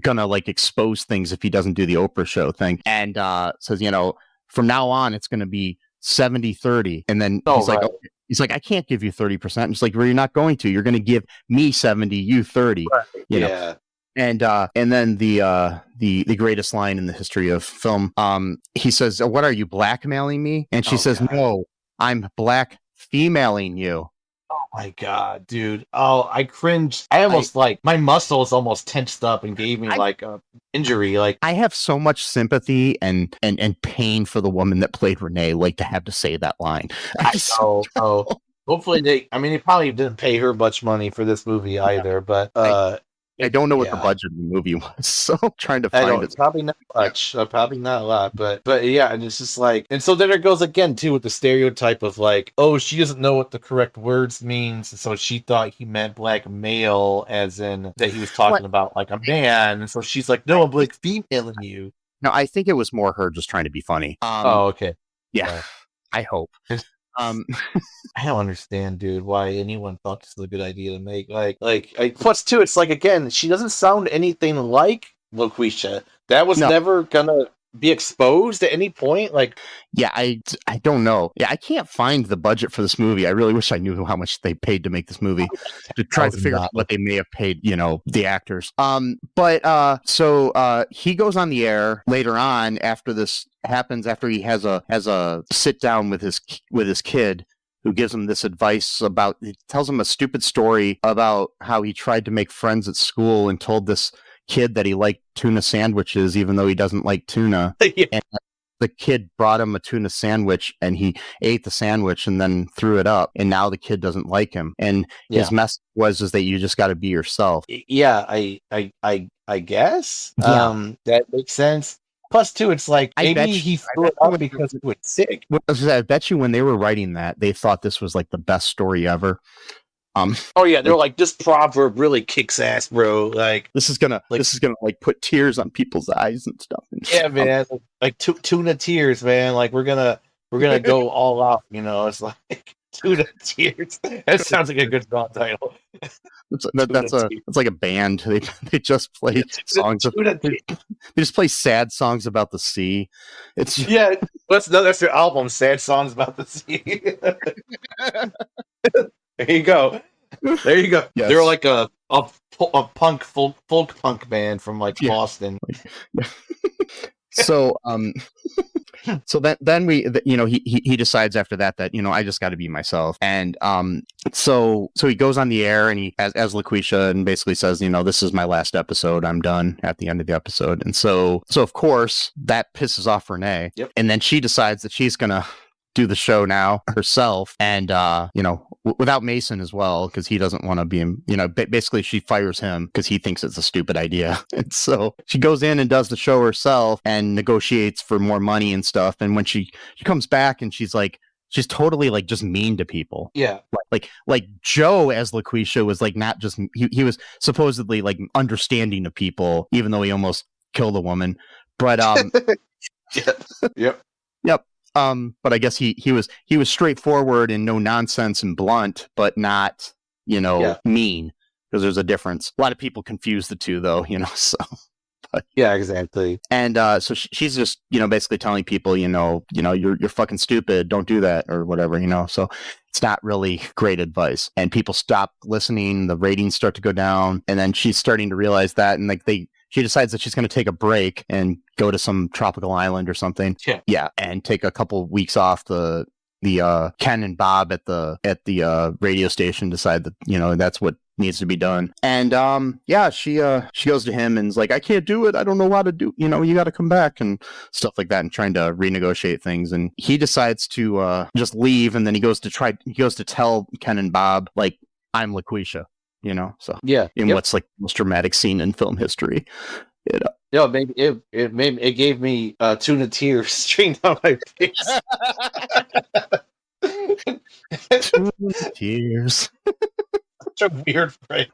gonna like expose things if he doesn't do the Oprah show thing, and says, from now on it's gonna be 70-30, and then he's like, okay. He's like, I can't give you 30%. And it's like, well, you're not going to. You're going to give me 70, you 30. Right. You know? And then the greatest line in the history of film. He says, "What are you, blackmailing me?" And she says, God. "No, I'm black femaling you." Oh my god, dude! Oh, I cringed. I almost my muscles almost tensed up and gave me like a injury. Like I have so much sympathy and pain for the woman that played Renee. Like to have to say that line. I know. Oh, hopefully they probably didn't pay her much money for this movie either. But I don't know what the budget of the movie was, so I'm trying to find it. Probably not much, probably not a lot, but yeah, and it's just like, and so then it goes again too with the stereotype of like, oh, she doesn't know what the correct words means, and so she thought he meant black male, as in that he was talking about like a man, and so she's like, no, I'm black femaling you. No, I think it was more her just trying to be funny. Oh, okay, yeah, I hope. I don't understand, dude, why anyone thought this was a good idea to make. Plus, too, it's like, again, she doesn't sound anything like Loqueesha. That was never gonna be exposed at any point. Like, yeah, I don't know. Yeah, I can't find the budget for this movie. I really wish I knew how much they paid to make this movie to try to figure out what they may have paid, the actors. So he goes on the air later on after this happens, after he has a sit down with his kid, who gives him this advice he tells him a stupid story about how he tried to make friends at school and told this kid that he liked tuna sandwiches even though he doesn't like tuna. Yeah. And the kid brought him a tuna sandwich and he ate the sandwich and then threw it up, and now the kid doesn't like him, and his message was that you just got to be yourself. Yeah, I guess that makes sense. Plus, too, it's like maybe he threw it up because he was sick. I bet you when they were writing that, they thought this was like the best story ever. Oh yeah, they're like, this proverb really kicks ass, bro. Like this is gonna like put tears on people's eyes and stuff. Yeah, man. Like tuna tears, man. Like we're gonna go all out. It's like tuna tears. That sounds like a good song title. It's like a band. They just play songs. They just play sad songs about the sea. That's their album, Sad Songs About the Sea. There you go. Yes. They're like a punk folk punk band from like Boston. So So then he decides after that I just got to be myself, and so he goes on the air and he as Loqueesha and basically says, this is my last episode, I'm done at the end of the episode, and so of course that pisses off Renee, and then she decides that she's gonna do the show now herself, and without Mason as well, because he doesn't want to be basically she fires him because he thinks it's a stupid idea, and so she goes in and does the show herself and negotiates for more money and stuff, and when she comes back and she's totally like just mean to people. Yeah. Like Joe as Loqueesha was like not just he was supposedly like understanding of people, even though he almost killed a woman. But Yep. But I guess he was straightforward and no nonsense and blunt, but not, mean, because there's a difference. A lot of people confuse the two though, so. Yeah, exactly. And so she's just, basically telling people, you're fucking stupid. Don't do that or whatever, So it's not really great advice. And people stop listening. The ratings start to go down. And then she's starting to realize that. And she decides that she's going to take a break and go to some tropical island or something. Yeah. And take a couple weeks off. The Ken and Bob at the radio station decide that, that's what needs to be done. And she goes to him and is like, I can't do it, I don't know how to do, you got to come back and stuff like that, and trying to renegotiate things. And he decides to just leave, and then he goes to tell Ken and Bob, like, I'm Loqueesha, so yeah, in what's like the most dramatic scene in film history. Maybe it gave me tuna tears streaming down my face. Tuna tears. Such a weird phrase.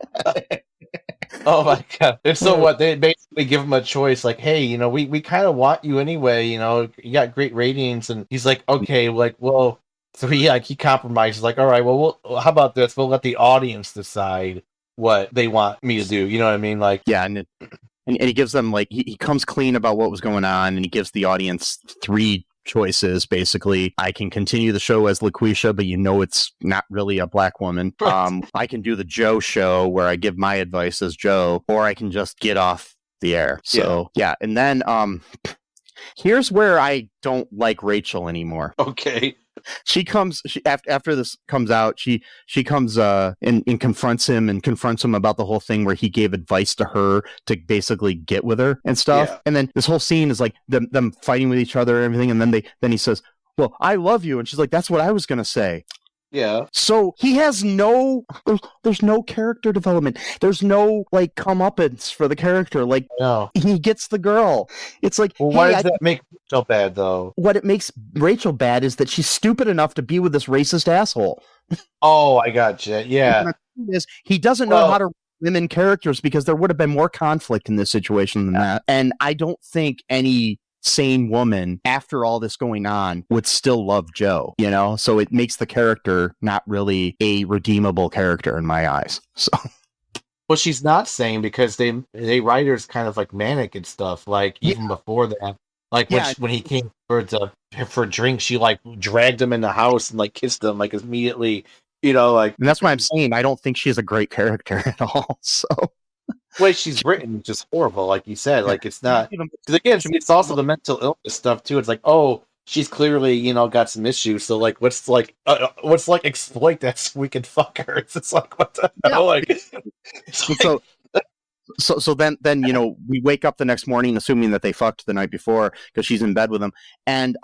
Oh my god! And so what? They basically give him a choice, like, hey, we kind of want you anyway. You got great ratings, and he's like, okay, like, well, so he compromises, like, all right, well, how about this? We'll let the audience decide what they want me to do. You know what I mean? Like, yeah, and he gives them like he comes clean about what was going on, and he gives the audience 3 choices. Basically, I can continue the show as Loqueesha, but it's not really a black woman. I can do the Joe show where I give my advice as Joe, or I can just get off the air. So yeah. And then here's where I don't like Rachel anymore. Okay. After this comes out, she comes and confronts him about the whole thing where he gave advice to her to basically get with her and stuff. Yeah. And then this whole scene is like them fighting with each other and everything. And then he says, well, I love you. And she's like, that's what I was going to say. Yeah. So he has there's no character development. There's no like comeuppance for the character. Like, no. He gets the girl. It's like, well, why does that make Rachel bad though? What it makes Rachel bad is that she's stupid enough to be with this racist asshole. Oh, I gotcha. Yeah. He doesn't know how to women characters, because there would have been more conflict in this situation than that. And I don't think any sane woman after all this going on would still love Joe, so it makes the character not really a redeemable character in my eyes. So well, she's not sane because they writers kind of like manic and stuff, like even before that, like when he came for drinks, she like dragged him in the house and like kissed him like immediately, like, and that's why I'm saying I don't think she's a great character at all. So the way she's written is just horrible, like you said. Like, it's not, because again, it's also the mental illness stuff too. It's like, oh, she's clearly got some issues, so like let's exploit that so we can fuck her. It's just like, what the hell? Like, so then we wake up the next morning assuming that they fucked the night before because she's in bed with him, and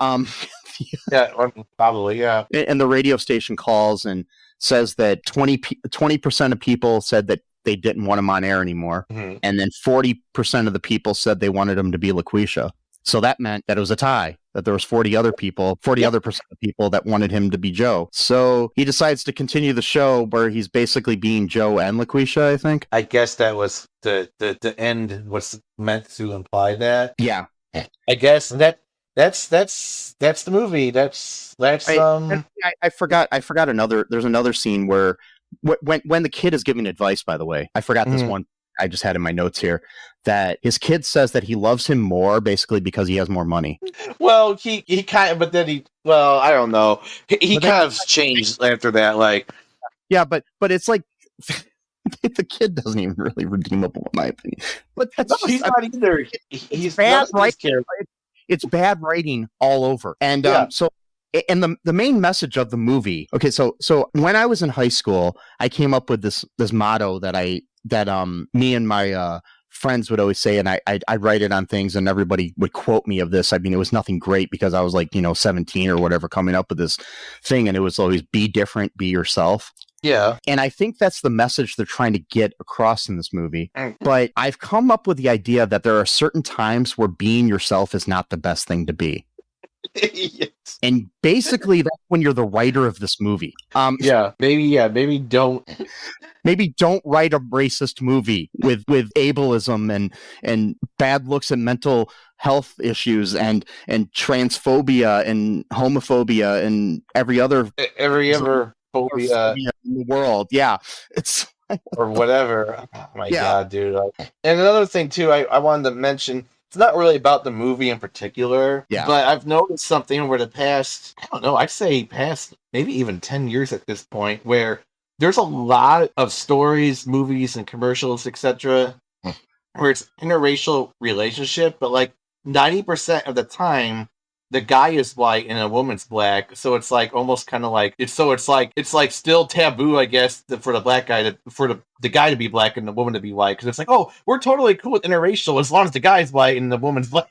yeah, probably, yeah. And the radio station calls and says that 20% of people said that they didn't want him on air anymore. Mm-hmm. And then 40% of the people said they wanted him to be Loqueesha. So that meant that it was a tie, that there was 40 other percent of people that wanted him to be Joe. So he decides to continue the show where he's basically being Joe and Loqueesha, I think. I guess that was the end was meant to imply that. Yeah. I guess that's the movie. I forgot there's another scene where when the kid is giving advice, by the way, I forgot this one I just had in my notes here, that his kid says that he loves him more basically because he has more money. Well, he kind of, but then I don't know. He kind of changed after that, like. Yeah, but it's like the kid doesn't even really redeemable in my opinion. But that's he's not either. He's bad, right? it's bad writing all over. And so and the main message of the movie. Okay, so when I was in high school, I came up with this motto that me and my friends would always say, and I'd write it on things, and everybody would quote me of this. I mean, it was nothing great because I was like 17 or whatever, coming up with this thing, and it was always be different, be yourself. Yeah. And I think that's the message they're trying to get across in this movie. But I've come up with the idea that there are certain times where being yourself is not the best thing to be. Yes. And basically that's when you're the writer of this movie. Maybe don't write a racist movie with ableism and bad looks and mental health issues and transphobia and homophobia and every other phobia in the world. Yeah. It's or whatever. Oh my God, dude. And another thing too, I wanted to mention, it's not really about the movie in particular, but I've noticed something over the past, I don't know, I'd say past maybe even 10 years at this point, where there's a lot of stories, movies, and commercials, etc., where it's interracial relationship, but like 90% of the time, the guy is white and a woman's black, so it's like almost kind of like it's like still taboo, I guess, for the black guy for the guy to be black and the woman to be white, because it's like, oh, we're totally cool with interracial as long as the guy's white and the woman's black,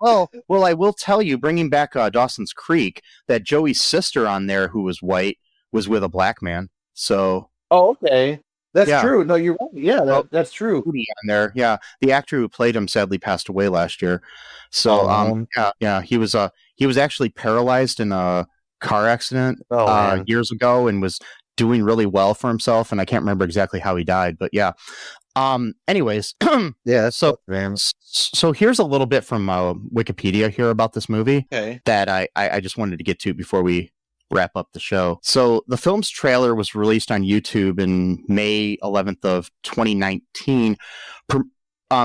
Well, I will tell you, bringing back Dawson's Creek, that Joey's sister on there who was white was with a black man. So. Oh, okay. That's true. No, you're right. Yeah, that's true. On there, yeah. The actor who played him sadly passed away last year. So, he was actually paralyzed in a car accident years ago and was doing really well for himself. And I can't remember exactly how he died, but yeah. Anyways, yeah. So here's a little bit from Wikipedia here about this movie that I just wanted to get to before we wrap up the show. So the film's trailer was released on YouTube in May 11th of 2019,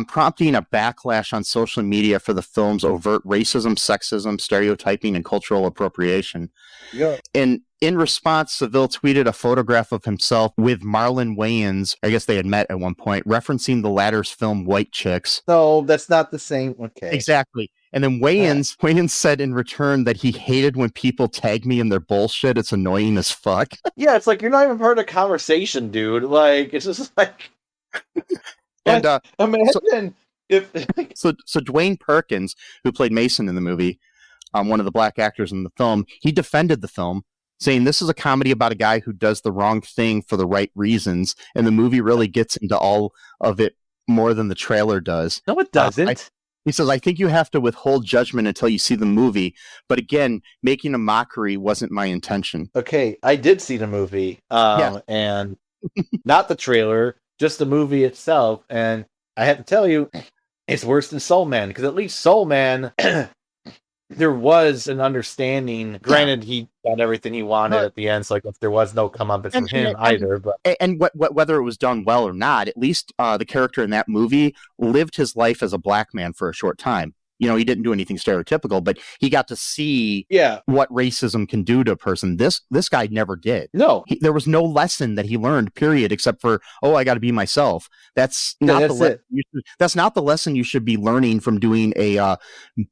prompting a backlash on social media for the film's overt racism, sexism, stereotyping, and cultural appropriation. Yeah. And in response, Seville tweeted a photograph of himself with Marlon Wayans. I guess they had met at one point, referencing the latter's film White Chicks. No, that's not the same. Okay. Exactly. And then Wayans said in return that he hated when people tag me in their bullshit. It's annoying as fuck. Yeah, it's like you're not even part of the conversation, dude. Like, it's just like... And imagine if... So Dwayne Perkins, who played Mason in the movie, one of the black actors in the film, he defended the film, saying this is a comedy about a guy who does the wrong thing for the right reasons, and the movie really gets into all of it more than the trailer does. No, it doesn't. He says, I think you have to withhold judgment until you see the movie. But again, making a mockery wasn't my intention. Okay, I did see the movie. And not the trailer, just the movie itself. And I have to tell you, it's worse than Soul Man. Because at least Soul Man, there was an understanding. Granted, he got everything he wanted at the end. So like, if there was no comeuppance from him either. But whether it was done well or not, at least the character in that movie lived his life as a black man for a short time. You know, he didn't do anything stereotypical, but he got to see what racism can do to a person. This guy never did. No. There was no lesson that he learned, period, except for, I got to be myself. That's not that's not the lesson you should be learning from doing a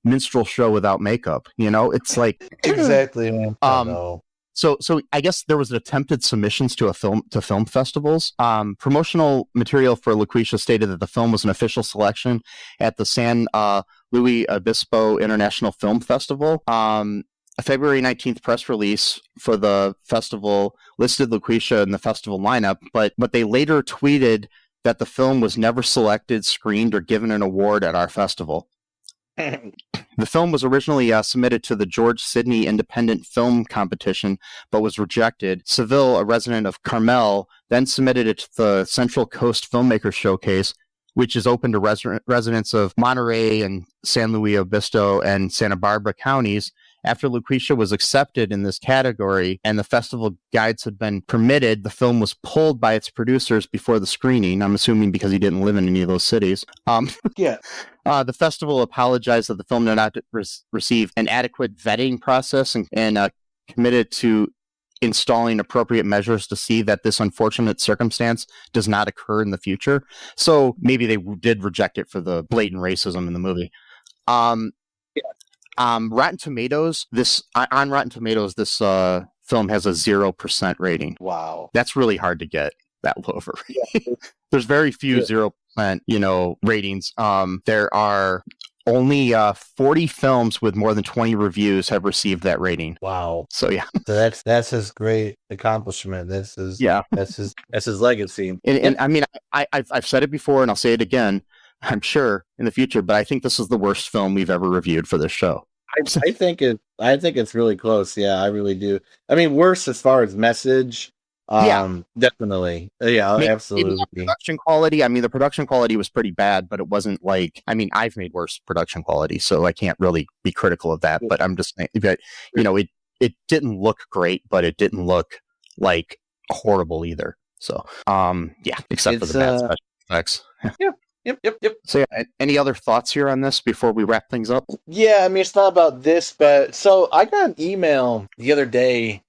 minstrel show without makeup. You know, it's like... Exactly, man. So I guess there was attempted submissions to film festivals. Promotional material for Loqueesha stated that the film was an official selection at the San Luis Obispo International Film Festival. A February 19th press release for the festival listed Loqueesha in the festival lineup, but they later tweeted that the film was never selected, screened, or given an award at our festival. The film was originally submitted to the George Sidney Independent Film Competition, but was rejected. Seville, a resident of Carmel, then submitted it to the Central Coast Filmmakers Showcase, which is open to residents of Monterey and San Luis Obispo and Santa Barbara counties. After Loqueesha was accepted in this category and the festival guides had been permitted, the film was pulled by its producers before the screening. I'm assuming because he didn't live in any of those cities. The festival apologized that the film did not receive an adequate vetting process and committed to installing appropriate measures to see that this unfortunate circumstance does not occur in the future. So maybe they did reject it for the blatant racism in the movie. Rotten Tomatoes. On Rotten Tomatoes, this film has a 0% rating. Wow. That's really hard to get that low of a rating. There's very few 0%, ratings. There are only 40 films with more than 20 reviews have received that rating. Wow. So yeah. So that's his great accomplishment. That's his legacy. And I mean, I've said it before, and I'll say it again, I'm sure in the future, but I think this is the worst film we've ever reviewed for this show. I think it's really close. Yeah, I really do. I mean, worse as far as message. Definitely. Yeah, absolutely. Production quality. I mean, the production quality was pretty bad, but it wasn't like, I mean, I've made worse production quality, so I can't really be critical of that. But I'm just saying that, it didn't look great, but it didn't look like horrible either. So, except for the bad special effects. Yep. So, any other thoughts here on this before we wrap things up? Yeah, I mean, it's not about this, but so I got an email the other day.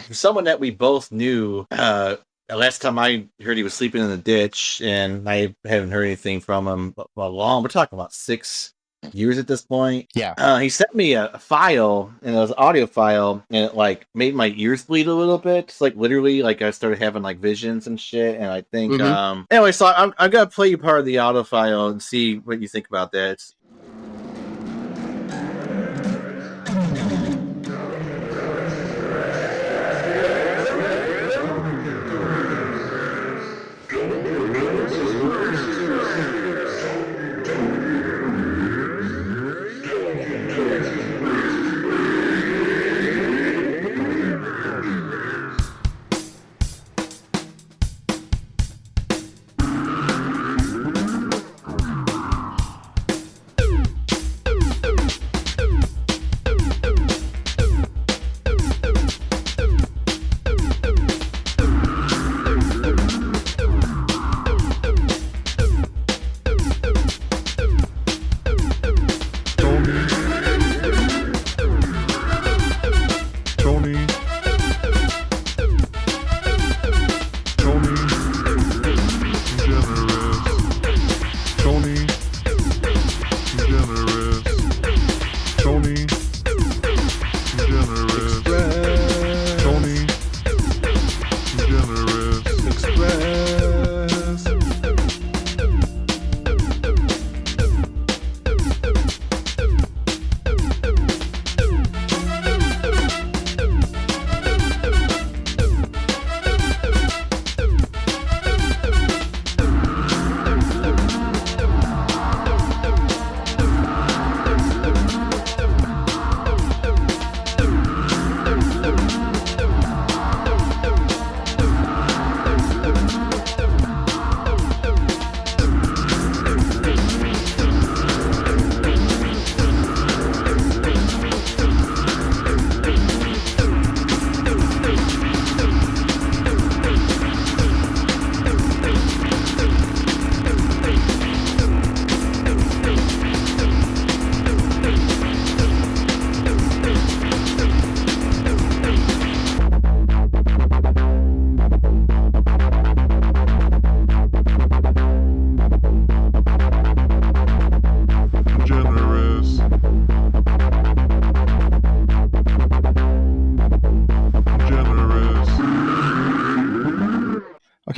Someone that we both knew. Last time I heard, he was sleeping in the ditch, and I haven't heard anything from him. We're talking about 6 years at this point. Yeah. He sent me a file, and it was an audio file, and it like made my ears bleed a little bit. It's like literally, like I started having like visions and shit. And I think, anyway, so I'm gonna play you part of the audio file and see what you think about that.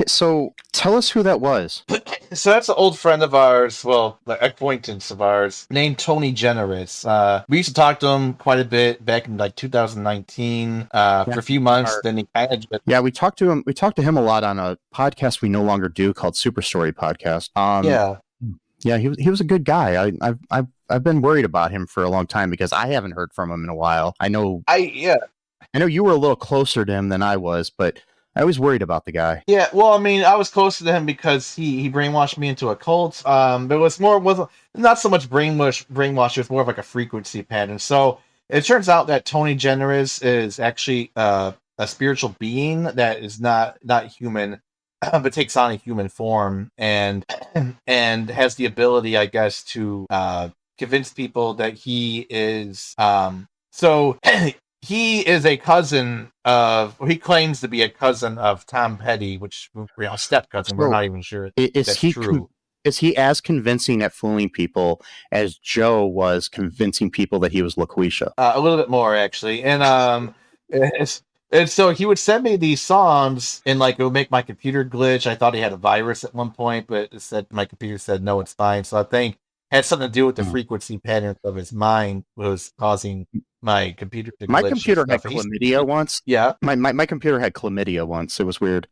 So tell us who that was. So that's an old friend of ours, well, the acquaintance of ours, named Tony Generous. We used to talk to him quite a bit back in like 2019 for a few months. Then he kind of yeah, we talked to him. We talked to him a lot on a podcast we no longer do called Super Story Podcast. Yeah, he was a good guy. I've been worried about him for a long time because I haven't heard from him in a while. I know you were a little closer to him than I was, but I was worried about the guy. Yeah, well, I mean, I was close to him because he brainwashed me into a cult. But it wasn't not so much brainwash. It was more of like a frequency pattern. So it turns out that Tony Generous is actually a spiritual being that is not human, but takes on a human form and has the ability, I guess, to convince people that he is he is a cousin of, or he claims to be a cousin of Tom Petty, which step cousin. We're not even sure is that's he true. is he as convincing at fooling people as Joe was convincing people that he was Loqueesha? A little bit more actually, and it's, and so he would send me these songs, and like it would make my computer glitch. I thought he had a virus at one point, but it said my computer said no, it's fine. So I think it had something to do with the frequency patterns of his mind was causing my computer to glitch. My computer and had stuff. chlamydia once. Yeah, My computer had chlamydia once. It was weird.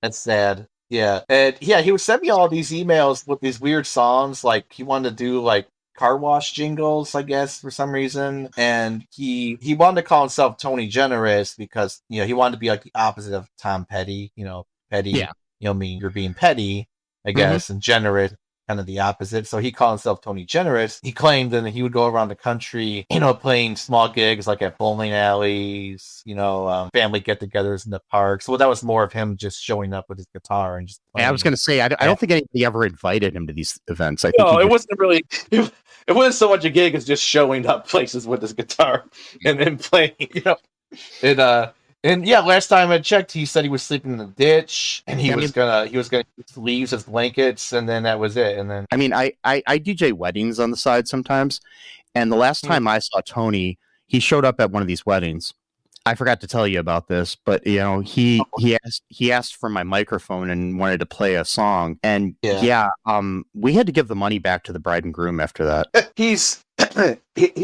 that's sad. Yeah, and yeah, he would send me all these emails with these weird songs. Like he wanted to do like car wash jingles, I guess, for some reason. And he wanted to call himself Tony Generous because he wanted to be like the opposite of Tom Petty. Petty, Yeah. Mean you're being petty, I guess, and generous, kind of the opposite. So he called himself Tony Generous. He claimed that he would go around the country, playing small gigs like at bowling alleys, family get-togethers in the parks. So that was more of him just showing up with his guitar and just playing. I was going to say, I don't think anybody ever invited him to these events. I think No, it wasn't really. It wasn't so much a gig as just showing up places with his guitar and then playing. And yeah, last time I checked, he said he was sleeping in the ditch, and he was gonna use leaves as blankets, and then that was it. And then I DJ weddings on the side sometimes, and the last time I saw Tony, he showed up at one of these weddings. I forgot to tell you about this, but he asked for my microphone and wanted to play a song, and we had to give the money back to the bride and groom after that. he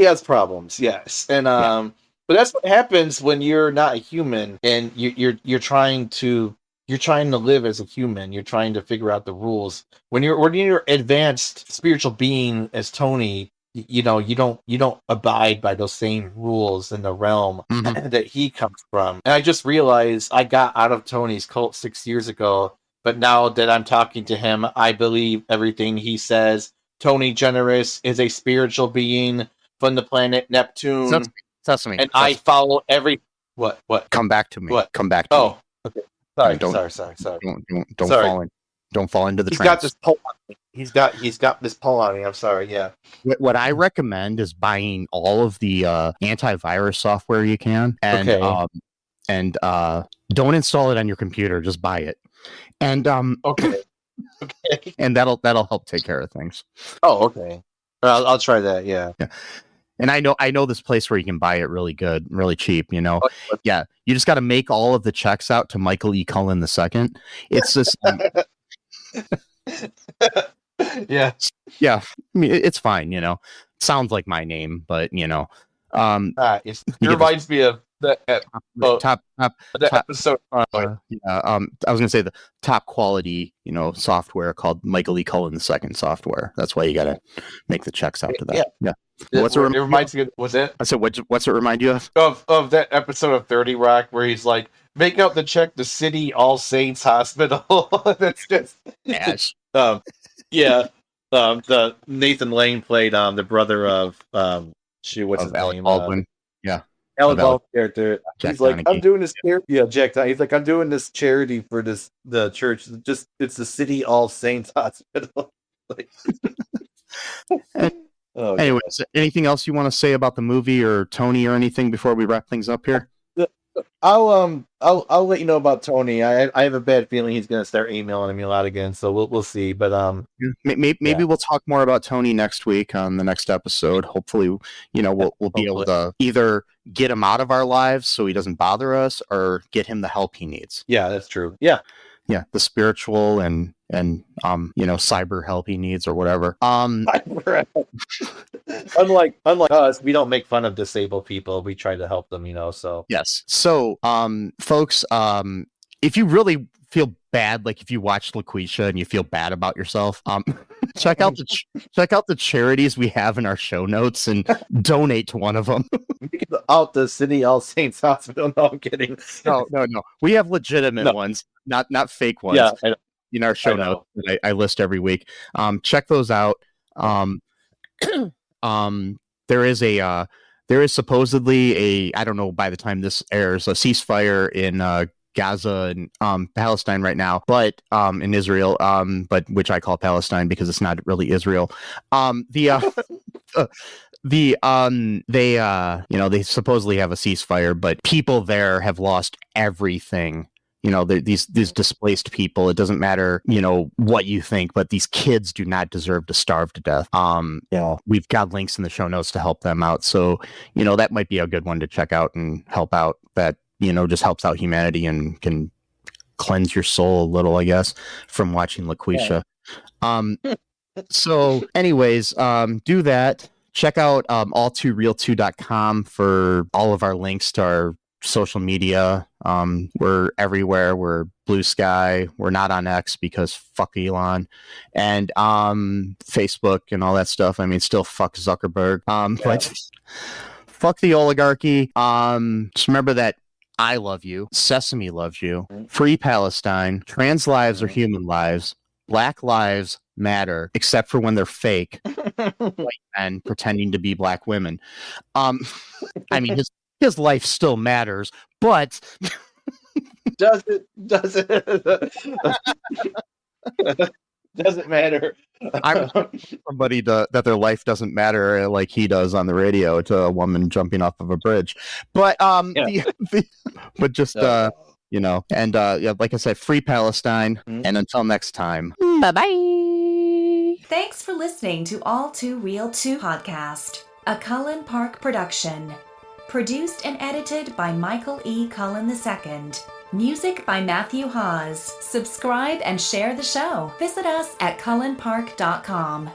has problems, yes, and but that's what happens when you're not a human and you're trying to live as a human. You're trying to figure out the rules. When you're advanced spiritual being as Tony, you don't abide by those same rules in the realm that he comes from. And I just realized I got out of Tony's cult 6 years ago, but now that I'm talking to him, I believe everything he says. Tony Generous is a spiritual being from the planet Neptune. Sesame. And I follow every what? Come back to me. What? Come back to me. Oh, okay. Sorry. Don't fall into the He's trance. got this pull on me. He's got this pull on me. I'm sorry. Yeah. What I recommend is buying all of the antivirus software you can, and don't install it on your computer. Just buy it, and okay, and that'll help take care of things. Oh, okay. I'll try that. Yeah. And I know this place where you can buy it really good, really cheap, Yeah, you just got to make all of the checks out to Michael E. Cullen II. It's just... yeah. I mean, it's fine, Sounds like my name, but, it reminds me of that episode. I was going to say the top quality, software called Michael E. Cullen II software. That's why you got to make the checks out to that. Yeah. It reminds me of, what's it? I said, what's it remind you of? Of that episode of 30 Rock where he's like, make out the check to City All Saints Hospital. That's just Ash. The Nathan Lane played the brother of what's his Alec name? Baldwin. Alec Baldwin character. Jack He's like, Donaghy. I'm doing this charity. Yeah, Jack Donaghy. He's like, I'm doing this charity for the church. It's the City All Saints Hospital. Like, anyways, anything else you want to say about the movie or Tony or anything before we wrap things up here? I'll let you know about Tony. I have a bad feeling he's gonna start emailing me a lot again, so we'll see. But maybe we'll talk more about Tony next week on the next episode. Hopefully, we'll be able to either get him out of our lives so he doesn't bother us, or get him the help he needs. Yeah, that's true. Yeah, the spiritual and cyber help he needs or whatever. Unlike us, we don't make fun of disabled people. We try to help them, so yes. So folks, if you really feel bad, like if you watch Loqueesha and you feel bad about yourself, check out the charities we have in our show notes and donate to one of them. Out the City All Saints Hospital. No, I'm kidding. No. We have legitimate ones, not fake ones. Yeah, in our show notes that I list every week. Check those out. There is supposedly I don't know by the time this airs, a ceasefire in Gaza and Palestine right now, but in Israel, but which I call Palestine because it's not really Israel. They supposedly have a ceasefire, but people there have lost everything these displaced people. It doesn't matter, what you think, but these kids do not deserve to starve to death. We've got links in the show notes to help them out. So, that might be a good one to check out and help out. That, just helps out humanity and can cleanse your soul a little, I guess, from watching Loqueesha. So anyways, do that. Check out all2real2.com for all of our links to our social media. We're everywhere. We're Blue Sky. We're not on X because fuck Elon, and Facebook and all that stuff. I mean, still fuck Zuckerberg. But fuck the oligarchy. Just remember that I love you. Sesame loves you. Free Palestine. Trans lives are human lives. Black lives matter, except for when they're fake white men pretending to be black women. I mean, his life still matters, but does it doesn't matter. I'm somebody that their life doesn't matter like he does on the radio to a woman jumping off of a bridge. But but just and like I said, free Palestine. And until next time, bye-bye. Thanks for listening to All Too Real 2 podcast, a Cullen Park production. Produced and edited by Michael E. Cullen II. Music by Matthew Hawes. Subscribe and share the show. Visit us at cullenpark.com.